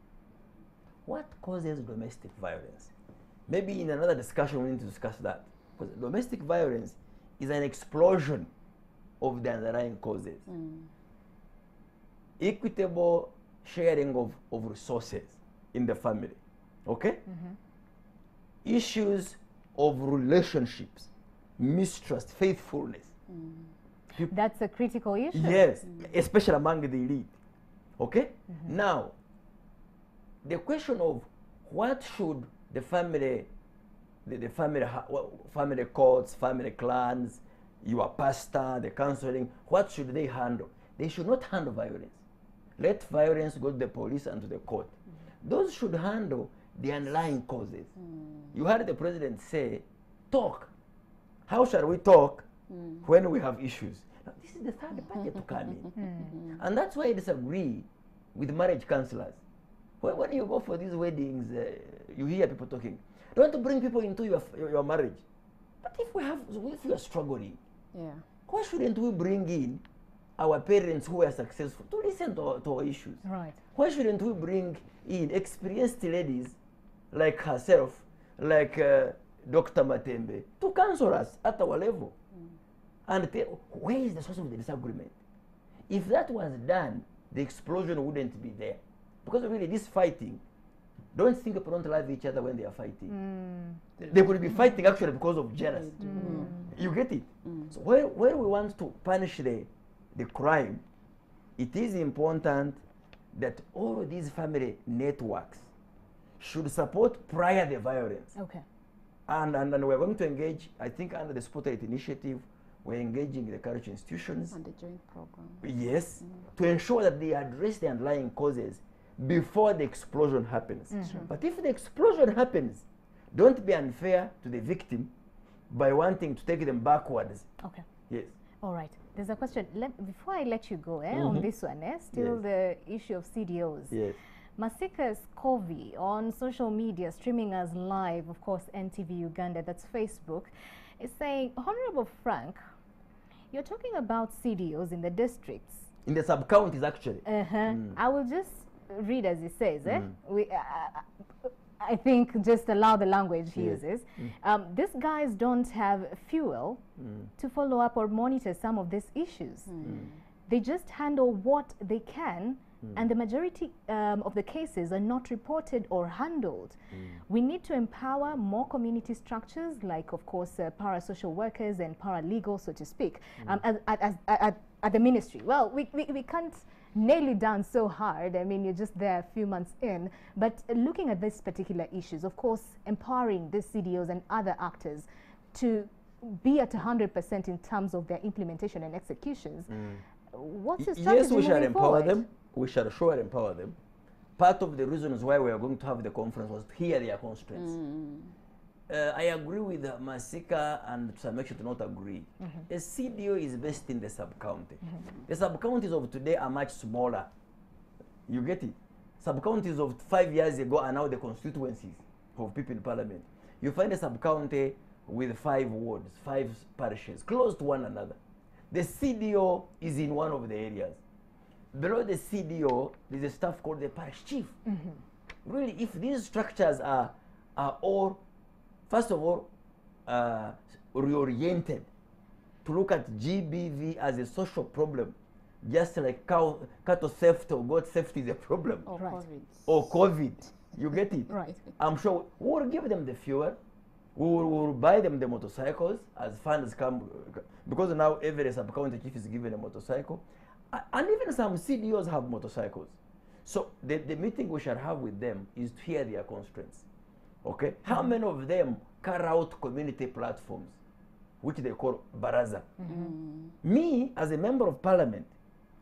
what causes domestic violence? Maybe in another discussion we need to discuss that, because domestic violence is an explosion of the underlying causes. Equitable sharing of resources in the family, okay? Issues of relationships, mistrust, faithfulness. That's a critical issue. Yes, especially among the elite, okay? Now, the question of what should the family, family courts, family clans, your pastor, the counseling, what should they handle? They should not handle violence. Let violence go to the police and to the court. Those should handle the underlying causes. You heard the president say, talk. How shall we talk when we have issues? Now, this is the third party to come in. And that's why I disagree with marriage counselors. When you go for these weddings, you hear people talking. Don't bring people into your marriage. But if we are struggling, why shouldn't we bring in our parents who are successful to listen to our issues? Right. Why shouldn't we bring in experienced ladies like herself, like Dr. Matembe, to counsel us at our level? and tell where is the source of the disagreement. If that was done, the explosion wouldn't be there. Because really, this fighting, don't think people don't love each other when they are fighting. They could be fighting actually because of jealousy. You get it? So where we want to punish the crime, it is important that all these family networks should support prior the violence. Okay. And we're going to engage, I think under the Spotlight Initiative, we're engaging the cultural institutions. And the joint program. Yes, to ensure that they address the underlying causes before the explosion happens. But if the explosion happens, don't be unfair to the victim by wanting to take them backwards. Okay. Yes. All right. There's a question. Before I let you go on this one, still Yes. the issue of CDOs. Yes. Masika's Kovi on social media, streaming us live, of course, NTV Uganda, that's Facebook, is saying, Honorable Frank, you're talking about CDOs in the districts. In the sub-counties, actually. I will just read as he says. I think just allow the language he uses. These guys don't have fuel to follow up or monitor some of these issues. They just handle what they can, and the majority of the cases are not reported or handled. We need to empower more community structures, like, of course, parasocial workers and paralegals, so to speak, at the ministry. Well, we can't nail it down so hard. I mean, you're just there a few months in. But looking at these particular issues, of course, empowering the CDOs and other actors to be at 100% in terms of their implementation and executions. What's the strategy? Yes, we shall empower forward? them. We shall sure empower them. Part of the reasons why we are going to have the conference was to hear their constraints. I agree with Masika, and to some extent not agree. A CDO is based in the sub-county. The sub-counties of today are much smaller. You get it? Sub-counties of 5 years ago are now the constituencies of people in parliament. You find a sub-county with 5 wards, 5 parishes, close to one another. The CDO is in one of the areas. Below the CDO, there's a staff called the parish chief. Really, if these structures are all, first of all, reoriented to look at GBV as a social problem, just like cattle theft or goat theft is a problem. Or COVID. Or COVID. You get it? Right. I'm sure we'll give them the fuel. We will buy them the motorcycles as funds come, because now every sub-county chief is given a motorcycle. And even some CDOs have motorcycles. So the meeting we shall have with them is to hear their constraints. Okay? How many of them carry out community platforms, which they call baraza? Me, as a member of parliament,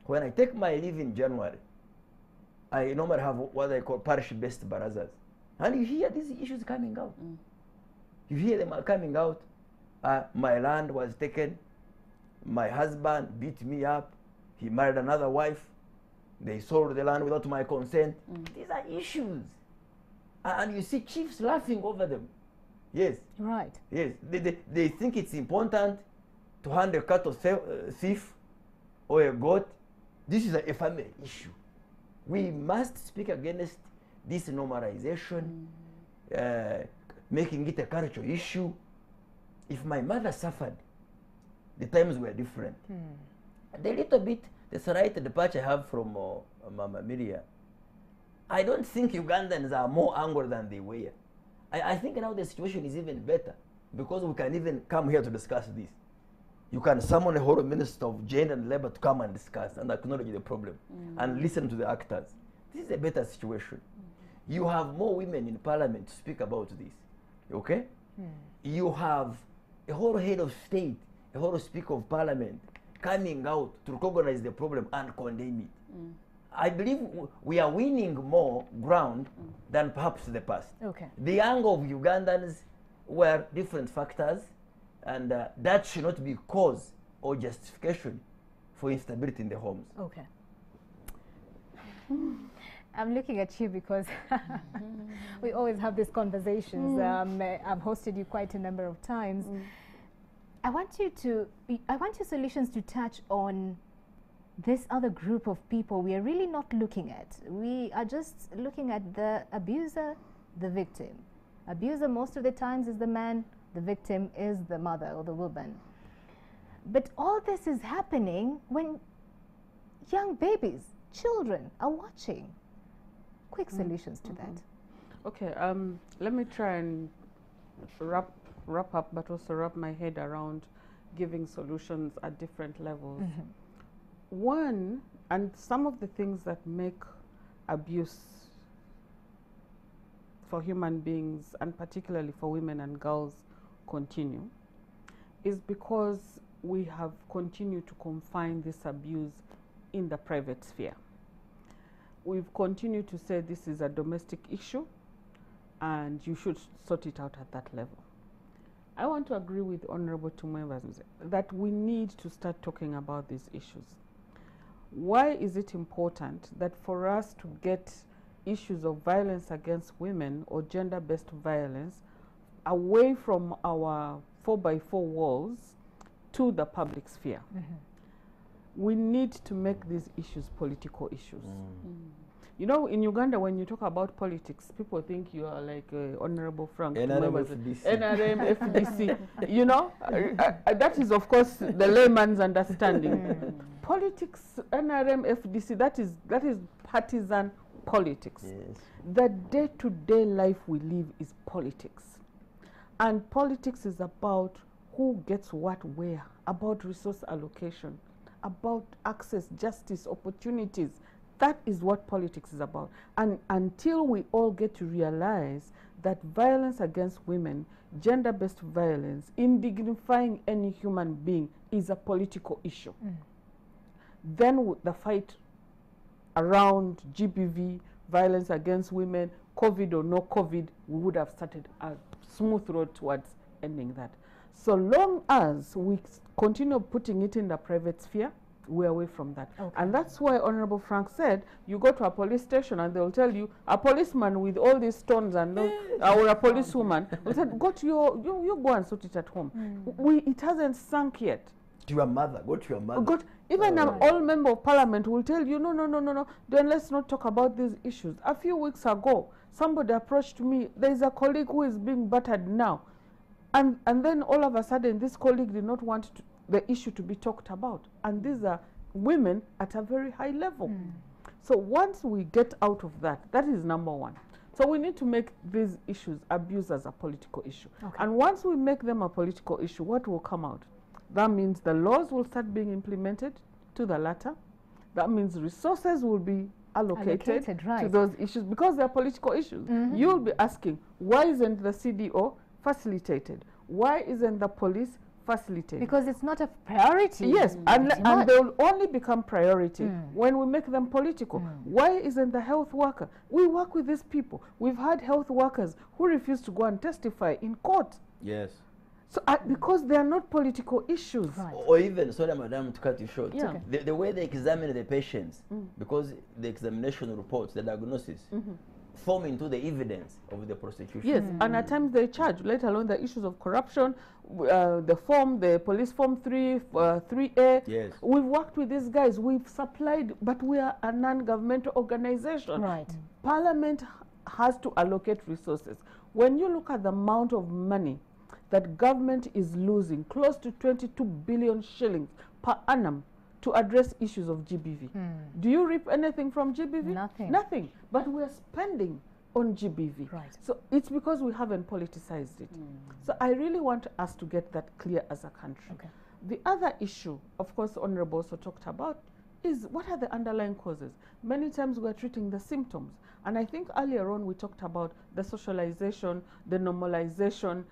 when I take my leave in January, I normally have what I call parish-based barazas. And you hear these issues coming out. You hear them coming out. My land was taken. My husband beat me up. He married another wife. They sold the land without my consent. These are issues. And you see chiefs laughing over them. Yes. Right. Yes. They think it's important to hand a cattle thief or a goat. This is a family issue. We must speak against this normalization, making it a cultural issue. If my mother suffered, the times were different. The little bit, the slight departure I have from Mama Miria, I don't think Ugandans are more angry than they were. I think now the situation is even better, because we can even come here to discuss this. You can summon a whole minister of gender and labor to come and discuss and acknowledge the problem and listen to the actors. This is a better situation. You have more women in parliament to speak about this. Okay? You have a whole head of state, a whole speaker of parliament coming out to recognize the problem and condemn it. I believe we are winning more ground than perhaps the past. Okay. The anger of Ugandans were different factors, and that should not be cause or justification for instability in the homes. Okay. I'm looking at you because we always have these conversations. I've hosted you quite a number of times. I want your solutions to touch on this other group of people we are really not looking at. We are just looking at the abuser, the victim. Abuser most of the times is the man, the victim is the mother or the woman. But all this is happening when young babies, children are watching. Quick solutions to that. Okay, let me try and wrap up, but also wrap my head around giving solutions at different levels. One, and some of the things that make abuse for human beings, and particularly for women and girls, continue, is because we have continued to confine this abuse in the private sphere. We've continued to say this is a domestic issue and you should sort it out at that level. I want to agree with Honorable Tumweva that we need to start talking about these issues. Why is it important that for us to get issues of violence against women or gender-based violence away from our 4x4 walls to the public sphere? We need to make these issues political issues. You know, in Uganda, when you talk about politics, people think you are like Honorable Frank NRM, FDC. You know, that is, of course, the layman's understanding. Politics, NRM, FDC, that is partisan politics. Yes. The day-to-day life we live is politics. And politics is about who gets what where, about resource allocation, about access, justice, opportunities. That is what politics is about. And until we all get to realize that violence against women, gender-based violence, indignifying any human being is a political issue, then the fight around GBV, violence against women, COVID or no COVID, we would have started a smooth road towards ending that. So long as we continue putting it in the private sphere, we're away from that. And that's why Honorable Frank said, you go to a police station and they'll tell you, a policeman with all these stones and or a policewoman will say, go to you go and sort it at home. It hasn't sunk yet. To your mother, go to your mother. Even an old member of parliament will tell you, no, then let's not talk about these issues. A few weeks ago, somebody approached me, there's a colleague who is being battered now. And then all of a sudden, this colleague did not want the issue to be talked about. And these are women at a very high level. So once we get out of that, that is number one. So we need to make these issues, abuse, as a political issue. And once we make them a political issue, what will come out? That means the laws will start being implemented to the latter. That means resources will be allocated to those issues because they are political issues. You'll be asking, why isn't the CDO facilitated? Why isn't the police facilitated? Because it's not a priority. Yes, and they will only become priority when we make them political. Why isn't the health worker? We work with these people. We've had health workers who refuse to go and testify in court. Yes. So because they are not political issues. Or even, sorry madam, to cut you short, the way they examine the patients, because the examination reports, the diagnosis, form into the evidence of the prosecution. Yes, and at times they charge, let alone the issues of corruption, the police form 3A. Yes. We've worked with these guys, we've supplied, but we are a non-governmental organization. Parliament has to allocate resources. When you look at the amount of money that government is losing, close to 22 billion shillings per annum to address issues of GBV. Do you reap anything from GBV? Nothing. Nothing. But we're spending on GBV. So it's because we haven't politicized it. So I really want us to get that clear as a country. The other issue, of course, Honorable also talked about, is what are the underlying causes? Many times we're treating the symptoms. And I think earlier on we talked about the socialization, the normalization.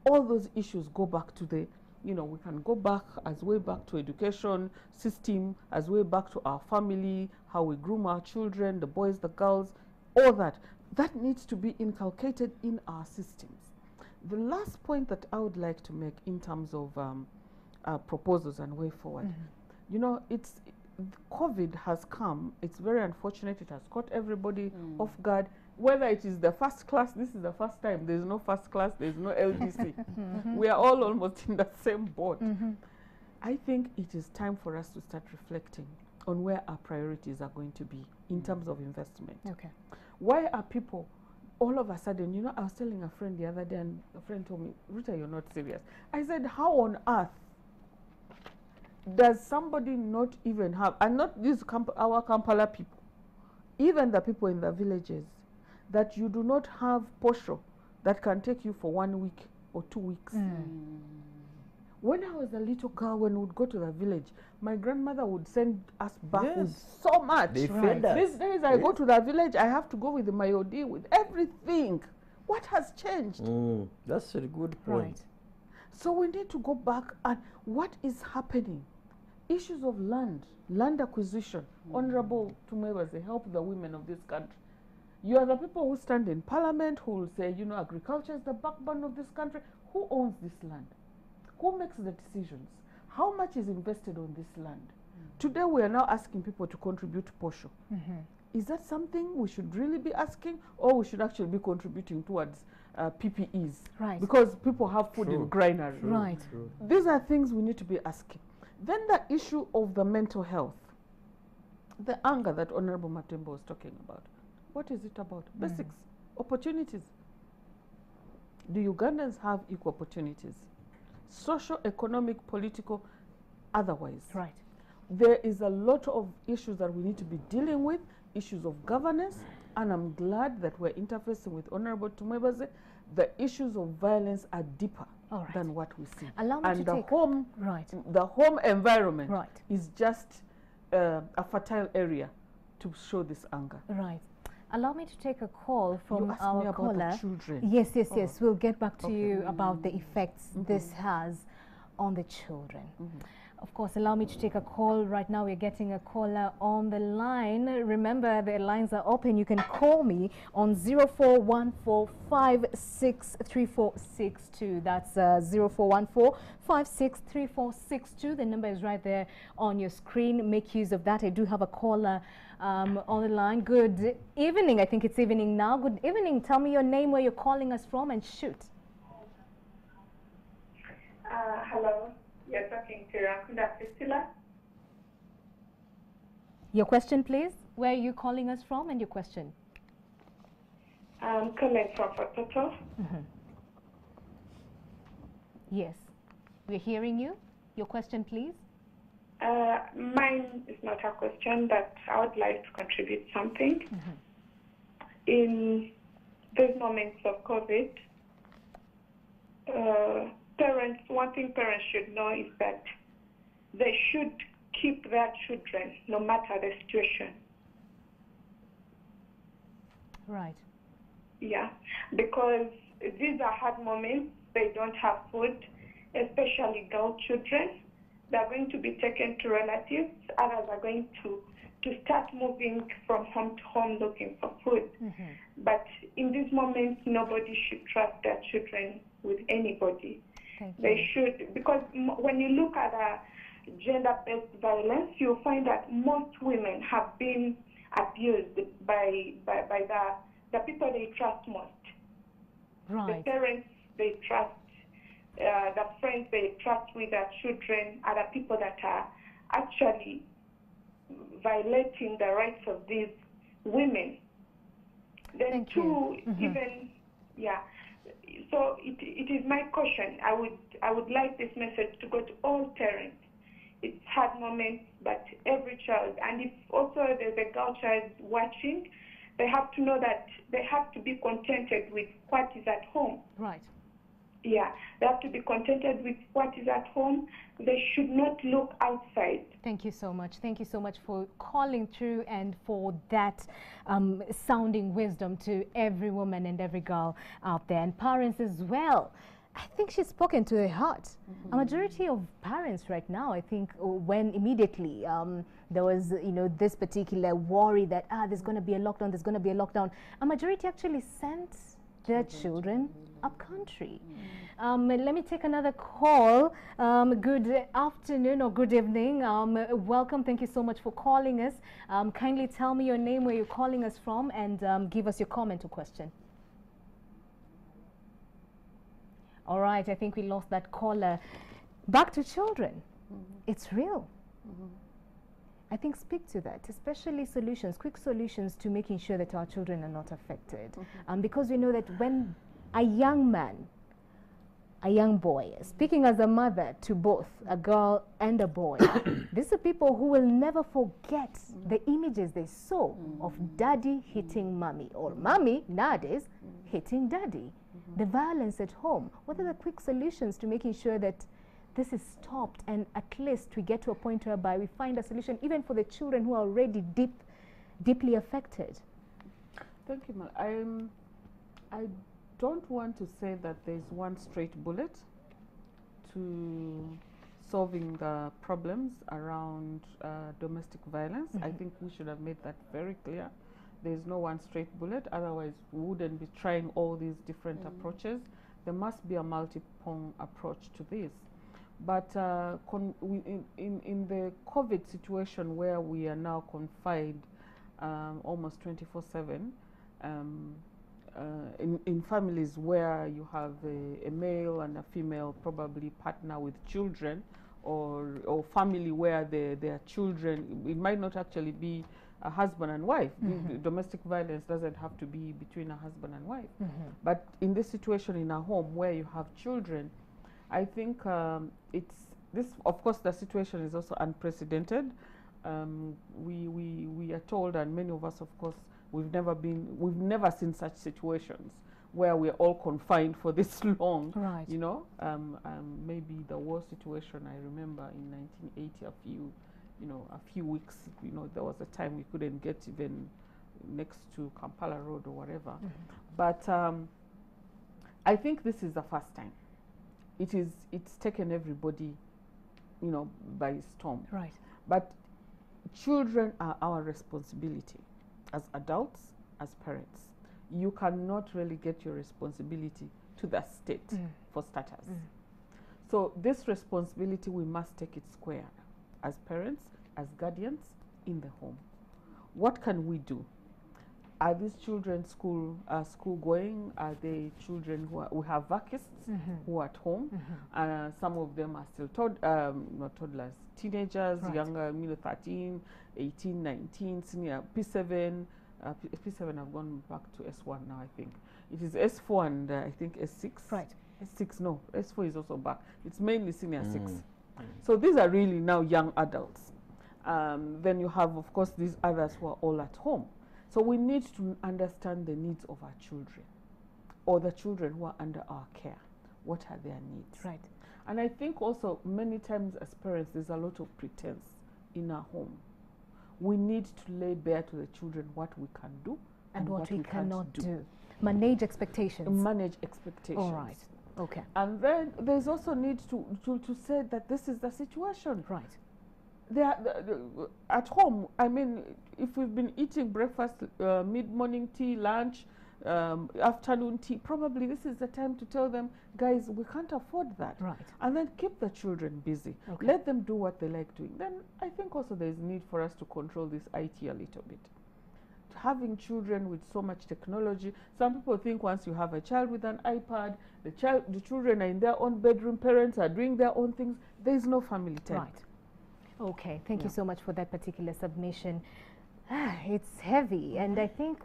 All those issues go back to the, we can go back as way back to education system, as way back to our family, how we groom our children, the boys, the girls, all that. That needs to be inculcated in our systems. The last point that I would like to make in terms of proposals and way forward, COVID has come. It's very unfortunate. It has caught everybody off guard. Whether it is the first class, this is the first time. There's no first class, there's no LDC. We are all almost in the same boat. I think it is time for us to start reflecting on where our priorities are going to be in terms of investment. Why are people all of a sudden, I was telling a friend the other day and a friend told me, Rita, you're not serious. I said, how on earth does somebody not even have, and not these our Kampala people, even the people in the villages, that you do not have posho that can take you for 1 week or 2 weeks? When I was a little girl, when we would go to the village, my grandmother would send us back with so much. They fed us. These days I go to the village, I have to go with my OD, with everything. What has changed? That's a good point. So we need to go back, and what is happening? Issues of land acquisition. Honorable Tumebase, help the women of this country. You are the people who stand in parliament who will say, you know, agriculture is the backbone of this country. Who owns this land? Who makes the decisions? How much is invested on this land? Today we are now asking people to contribute to posho. Is that something we should really be asking, or we should actually be contributing towards PPEs? Right. Because people have food in granaries. Right. These are things we need to be asking. Then the issue of the mental health, the anger that Honorable Matembo was talking about. What is it about? Basics, opportunities. Do Ugandans have equal opportunities? Social, economic, political, otherwise. Right. There is a lot of issues that we need to be dealing with, issues of governance, and I'm glad that we're interfacing with Honorable Tumebase. The issues of violence are deeper than what we see. Allow me and to the take home, the home environment is just a fertile area to show this anger. Right. Allow me to take a call from our caller. About the children. Yes. We'll get back to you about the effects this has on the children. Of course, allow me to take a call right now. We're getting a caller on the line. Remember, the lines are open. You can call me on 0414563462. That's 0414563462. The number is right there on your screen. Make use of that. I do have a caller on the line. Good evening. I think it's evening now. Good evening. Tell me your name, where you're calling us from, and shoot. Hello. You're talking to Rakunda Priscilla. Your question, please. Where are you calling us from, and your question? I'm calling from Fototo. Yes. We're hearing you. Your question, please. Mine is not a question, but I would like to contribute something. In these moments of COVID, one thing parents should know is that they should keep their children no matter the situation. Right. Yeah, because these are hard moments. They don't have food, especially girl children. They're going to be taken to relatives. Others are going to start moving from home to home looking for food. But in these moments, nobody should trust their children with anybody. They should, because when you look at gender-based violence, you'll find that most women have been abused by the people they trust most. Right. The parents they trust, the friends they trust with their children are the people that are actually violating the rights of these women. Then so it is my caution. I would like this message to go to all parents. It's hard moments, but every child, and if also there's a girl child watching, they have to know that they have to be contented with what is at home. Right. Yeah, they have to be contented with what is at home. They should not look outside. Thank you so much. Thank you so much for calling through and for that sounding wisdom to every woman and every girl out there, and parents as well. I think she's spoken to her heart. A majority of parents right now, I think, when immediately there was, this particular worry that there's going to be a lockdown, a majority actually sent their children up country. Let me take another call. Good afternoon or good evening. Welcome. Thank you so much for calling us. Kindly tell me your name, where you're calling us from, and give us your comment or question. All right, I think we lost that caller. Back to children. It's real. I think speak to that, especially solutions, quick solutions to making sure that our children are not affected. Because we know that when a young man a young boy, speaking as a mother to both a girl and a boy. These are people who will never forget the images they saw of daddy hitting mommy, or mommy nowadays hitting daddy. The violence at home. What are the quick solutions to making sure that this is stopped, and at least we get to a point whereby we find a solution even for the children who are already deeply affected? Thank you, Mal. I don't want to say that there's one straight bullet to solving the problems around domestic violence. I think we should have made that very clear. There's no one straight bullet, otherwise we wouldn't be trying all these different approaches. There must be a multi-pronged approach to this. But in the COVID situation where we are now confined almost 24/7, in families where you have a male and a female probably partner with children, or family where there are children, it might not actually be a husband and wife. Domestic violence doesn't have to be between a husband and wife. But in this situation in a home where you have children, I think of course the situation is also unprecedented. We are told, and many of us of course, we've never seen such situations where we're all confined for this long. Right. You know, maybe the war situation, I remember in 1980, a few weeks, there was a time we couldn't get even next to Kampala Road or whatever. But I think this is the first time. It's taken everybody, by storm. Right. But children are our responsibility as adults, as parents. You cannot really get your responsibility to the state, for starters. So this responsibility, we must take it square as parents, as guardians in the home. What can we do? Are these children school going? Are they children we have vacists who are at home? Some of them are still not toddlers, teenagers, younger, 13, 18, 19, senior, P7. P7 have gone back to S1 now, I think. It is S4 and I think S6. Right. S6, no, S4 is also back. It's mainly senior 6. So these are really now young adults. Then you have, of course, these others who are all at home. So we need to understand the needs of our children, or the children who are under our care. What are their needs? Right. And I think also many times as parents, there's a lot of pretense in our home. We need to lay bare to the children what we can do and what we cannot do. Manage expectations. Manage expectations. All right. Okay. And then there's also need to say that this is the situation. Right. At home, I mean, if we've been eating breakfast, mid-morning tea, lunch, afternoon tea, probably this is the time to tell them, guys, we can't afford that. Right. And then keep the children busy. Okay. Let them do what they like doing. Then I think also there's need for us to control this IT a little bit. Having children with so much technology, some people think once you have a child with an iPad, the children are in their own bedroom, parents are doing their own things. There is no family time. Right. Okay, thank you so much for that particular submission. It's heavy, and I think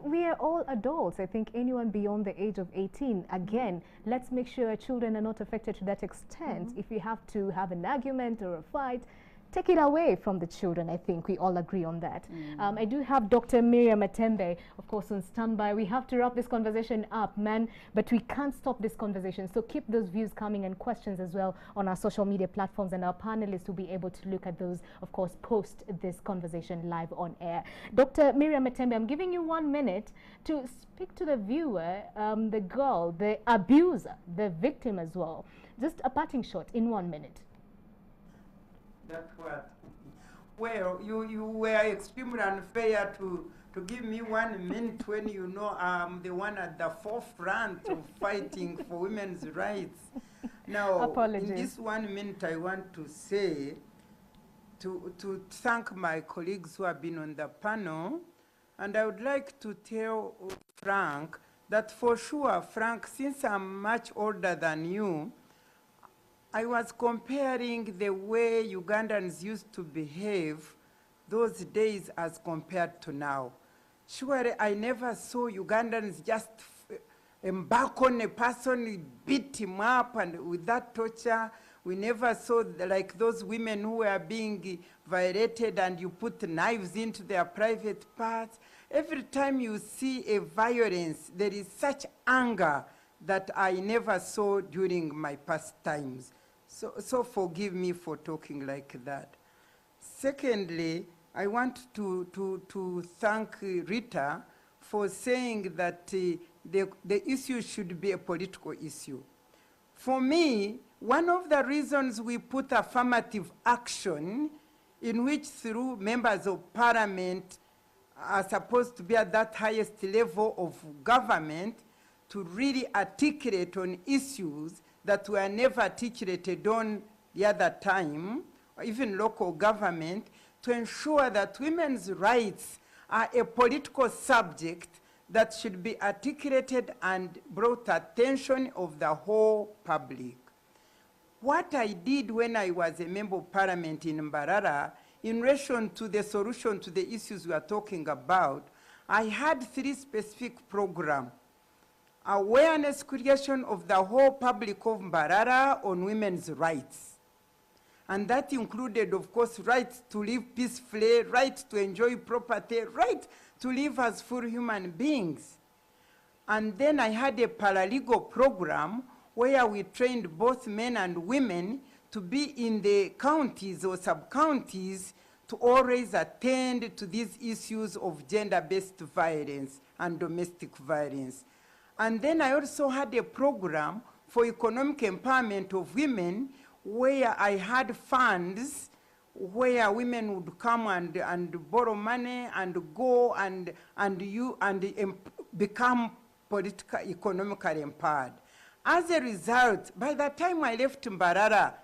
we are all adults. I think anyone beyond the age of 18, again, let's make sure our children are not affected to that extent. If we have to have an argument or a fight, take it away from the children. I think we all agree on that. I do have Dr. Miriam Matembe, of course, on standby. We have to wrap this conversation up, but we can't stop this conversation. So keep those views coming and questions as well on our social media platforms, and our panelists will be able to look at those, of course, post this conversation live on air. Dr. Miriam Matembe, I'm giving you 1 minute to speak to the viewer, the girl, the abuser, the victim as well. Just a parting shot in 1 minute. That's what. Well, you were extremely unfair to give me 1 minute when you know I'm the one at the forefront of fighting for women's rights. Now, apologies. In this 1 minute, I want to say, to thank my colleagues who have been on the panel, and I would like to tell Frank that for sure, Frank, since I'm much older than you, I was comparing the way Ugandans used to behave those days as compared to now. Surely I never saw Ugandans just embark on a person, beat him up, and with that torture, we never saw like those women who were being violated and you put knives into their private parts. Every time you see a violence, there is such anger that I never saw during my past times. So forgive me for talking like that. Secondly, I want to thank Rita for saying that the issue should be a political issue. For me, one of the reasons we put affirmative action, in which through members of parliament are supposed to be at that highest level of government to really articulate on issues that were never articulated on the other time, or even local government, to ensure that women's rights are a political subject that should be articulated and brought attention of the whole public. What I did when I was a member of parliament in Mbarara, in relation to the solution to the issues we are talking about, I had 3 specific programs. Awareness creation of the whole public of Mbarara on women's rights. And that included, of course, right to live peacefully, right to enjoy property, right to live as full human beings. And then I had a paralegal program where we trained both men and women to be in the counties or sub-counties to always attend to these issues of gender-based violence and domestic violence. And then I also had a program for economic empowerment of women where I had funds where women would come and borrow money and go and become political, economically empowered. As a result, by the time I left Mbarara,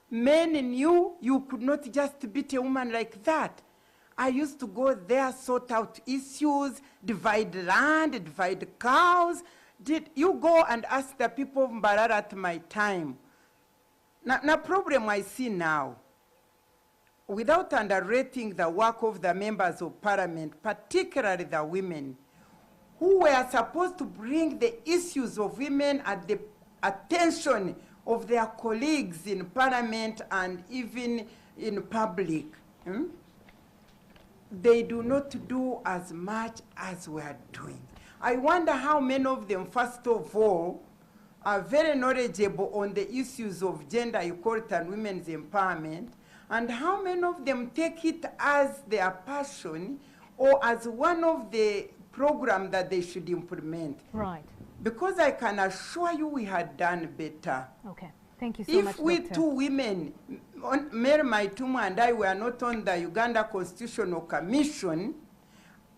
men knew you could not just beat a woman like that. I used to go there, sort out issues, divide land, divide cows. Did you go and ask the people of Mbarara at my time? Now, problem I see now, without underrating the work of the members of parliament, particularly the women, who were supposed to bring the issues of women at the attention of their colleagues in parliament and even in public. They do not do as much as we are doing. I wonder how many of them, first of all, are very knowledgeable on the issues of gender equality and women's empowerment, and how many of them take it as their passion or as one of the programs that they should implement. Right. Because I can assure you we had done better. Okay. Thank you so much, If we Doctor. 2 women, Mary Maitumu and I, were not on the Uganda Constitutional Commission,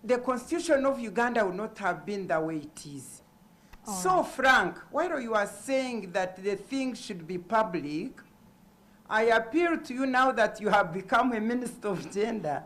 the Constitution of Uganda would not have been the way it is. So, Frank, while you are saying that the thing should be public, I appeal to you now that you have become a minister of gender.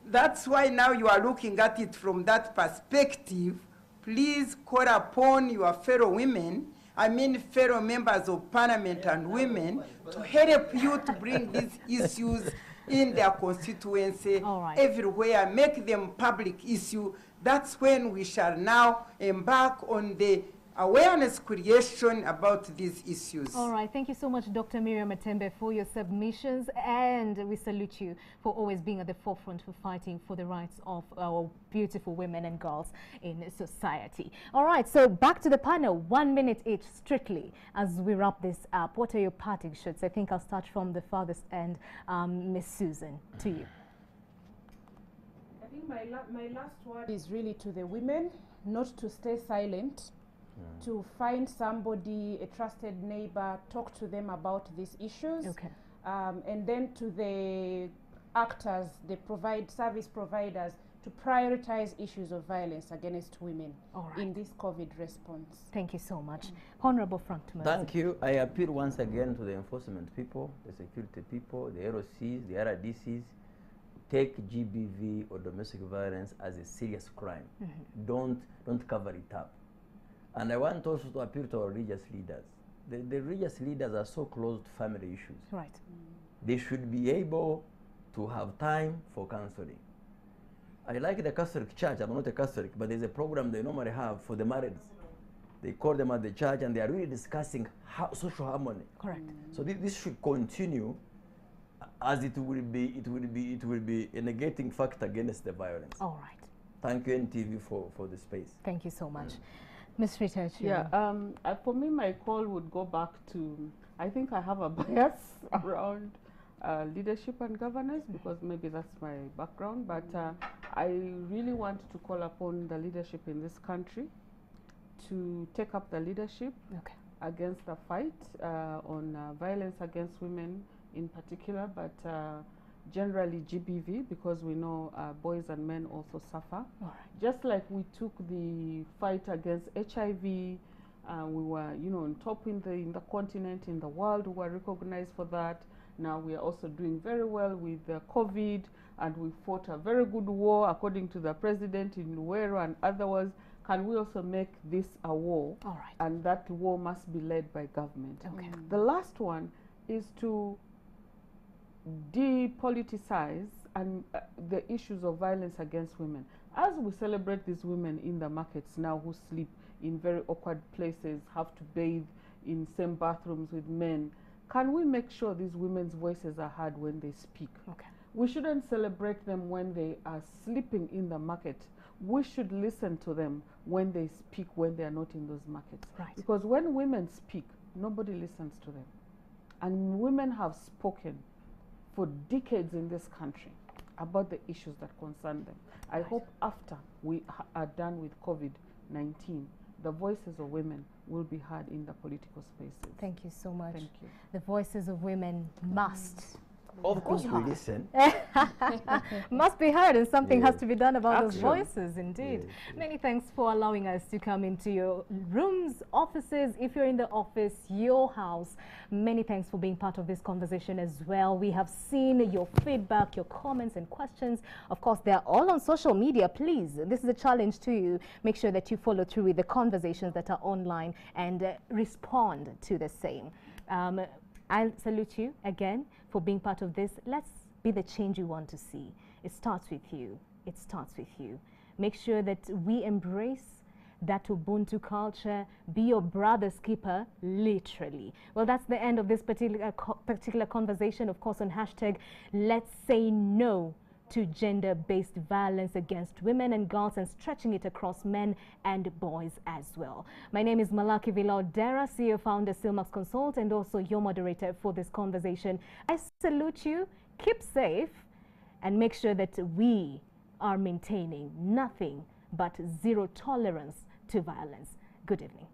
That's why now you are looking at it from that perspective. Please call upon your fellow women, I mean fellow members of parliament and women, to help you to bring these issues in their constituency, everywhere, make them public issue. That's when we shall now embark on the awareness creation about these issues. All right. Thank you so much, Dr. Miriam Matembe, for your submissions, and we salute you for always being at the forefront for fighting for the rights of our beautiful women and girls in society. All right. So back to the panel, 1 minute each, strictly, as we wrap this up. What are your parting shots? I think I'll start from the farthest end. Miss Susan, to you. I think my last word is really to the women, not to stay silent, to find somebody, a trusted neighbor, talk to them about these issues. Okay. And then to the actors, the service providers, to prioritize issues of violence against women in this COVID response. Thank you so much. Honorable Frank Tumasi. Thank you. I appeal once again to the enforcement people, the security people, the ROCs, the RDCs. Take GBV or domestic violence as a serious crime. Don't cover it up. And I want also to appeal to our religious leaders. The religious leaders are so close to family issues. Right. They should be able to have time for counseling. I like the Catholic Church. I'm not a Catholic, but there's a program they normally have for the marrieds. They call them at the church, and they are really discussing social harmony. Correct. So this should continue, as it will be a negating factor against the violence. All right. Thank you, NTV, for the space. Thank you so much. Ms. Rita. Yeah, for me, my call would go back to, I think I have a bias around leadership and governance, because maybe that's my background, but I really want to call upon the leadership in this country to take up the leadership against the fight on violence against women in particular, but generally GBV, because we know boys and men also suffer. Just like we took the fight against HIV, we were, on top in the continent, in the world, we were recognized for that. Now we are also doing very well with COVID, and we fought a very good war, according to the president, in Luero and others. Can we also make this a war? All right. And that war must be led by government. Okay. The last one is to depoliticize and the issues of violence against women. As we celebrate these women in the markets now who sleep in very awkward places, have to bathe in same bathrooms with men, can we make sure these women's voices are heard when they speak? Okay. We shouldn't celebrate them when they are sleeping in the market. We should listen to them when they speak, when they are not in those markets. Right. Because when women speak, nobody listens to them. And women have spoken for decades in this country about the issues that concern them. I hope after we are done with COVID-19, the voices of women will be heard in the political spaces. Thank you so much. Thank you. The voices of women must. Of course we listen. Must be heard, and something has to be done about Action. those voices, indeed. Many thanks for allowing us to come into your rooms, offices, if you're in the office, your house. Many thanks for being part of this conversation as well. We have seen your feedback, your comments and questions. Of course, they're all on social media. Please, this is a challenge to you. Make sure that you follow through with the conversations that are online and respond to the same. I'll salute you again for being part of this. Let's be the change you want to see. It starts with you. It starts with you. Make sure that we embrace that Ubuntu culture. Be your brother's keeper, literally. Well, that's the end of this particular conversation, of course, on hashtag Let's Say No to gender-based violence against women and girls, and stretching it across men and boys as well. My name is Malaki Villa-Odera, CEO, founder, Silmax Consult, and also your moderator for this conversation. I salute you, keep safe, and make sure that we are maintaining nothing but zero tolerance to violence. Good evening.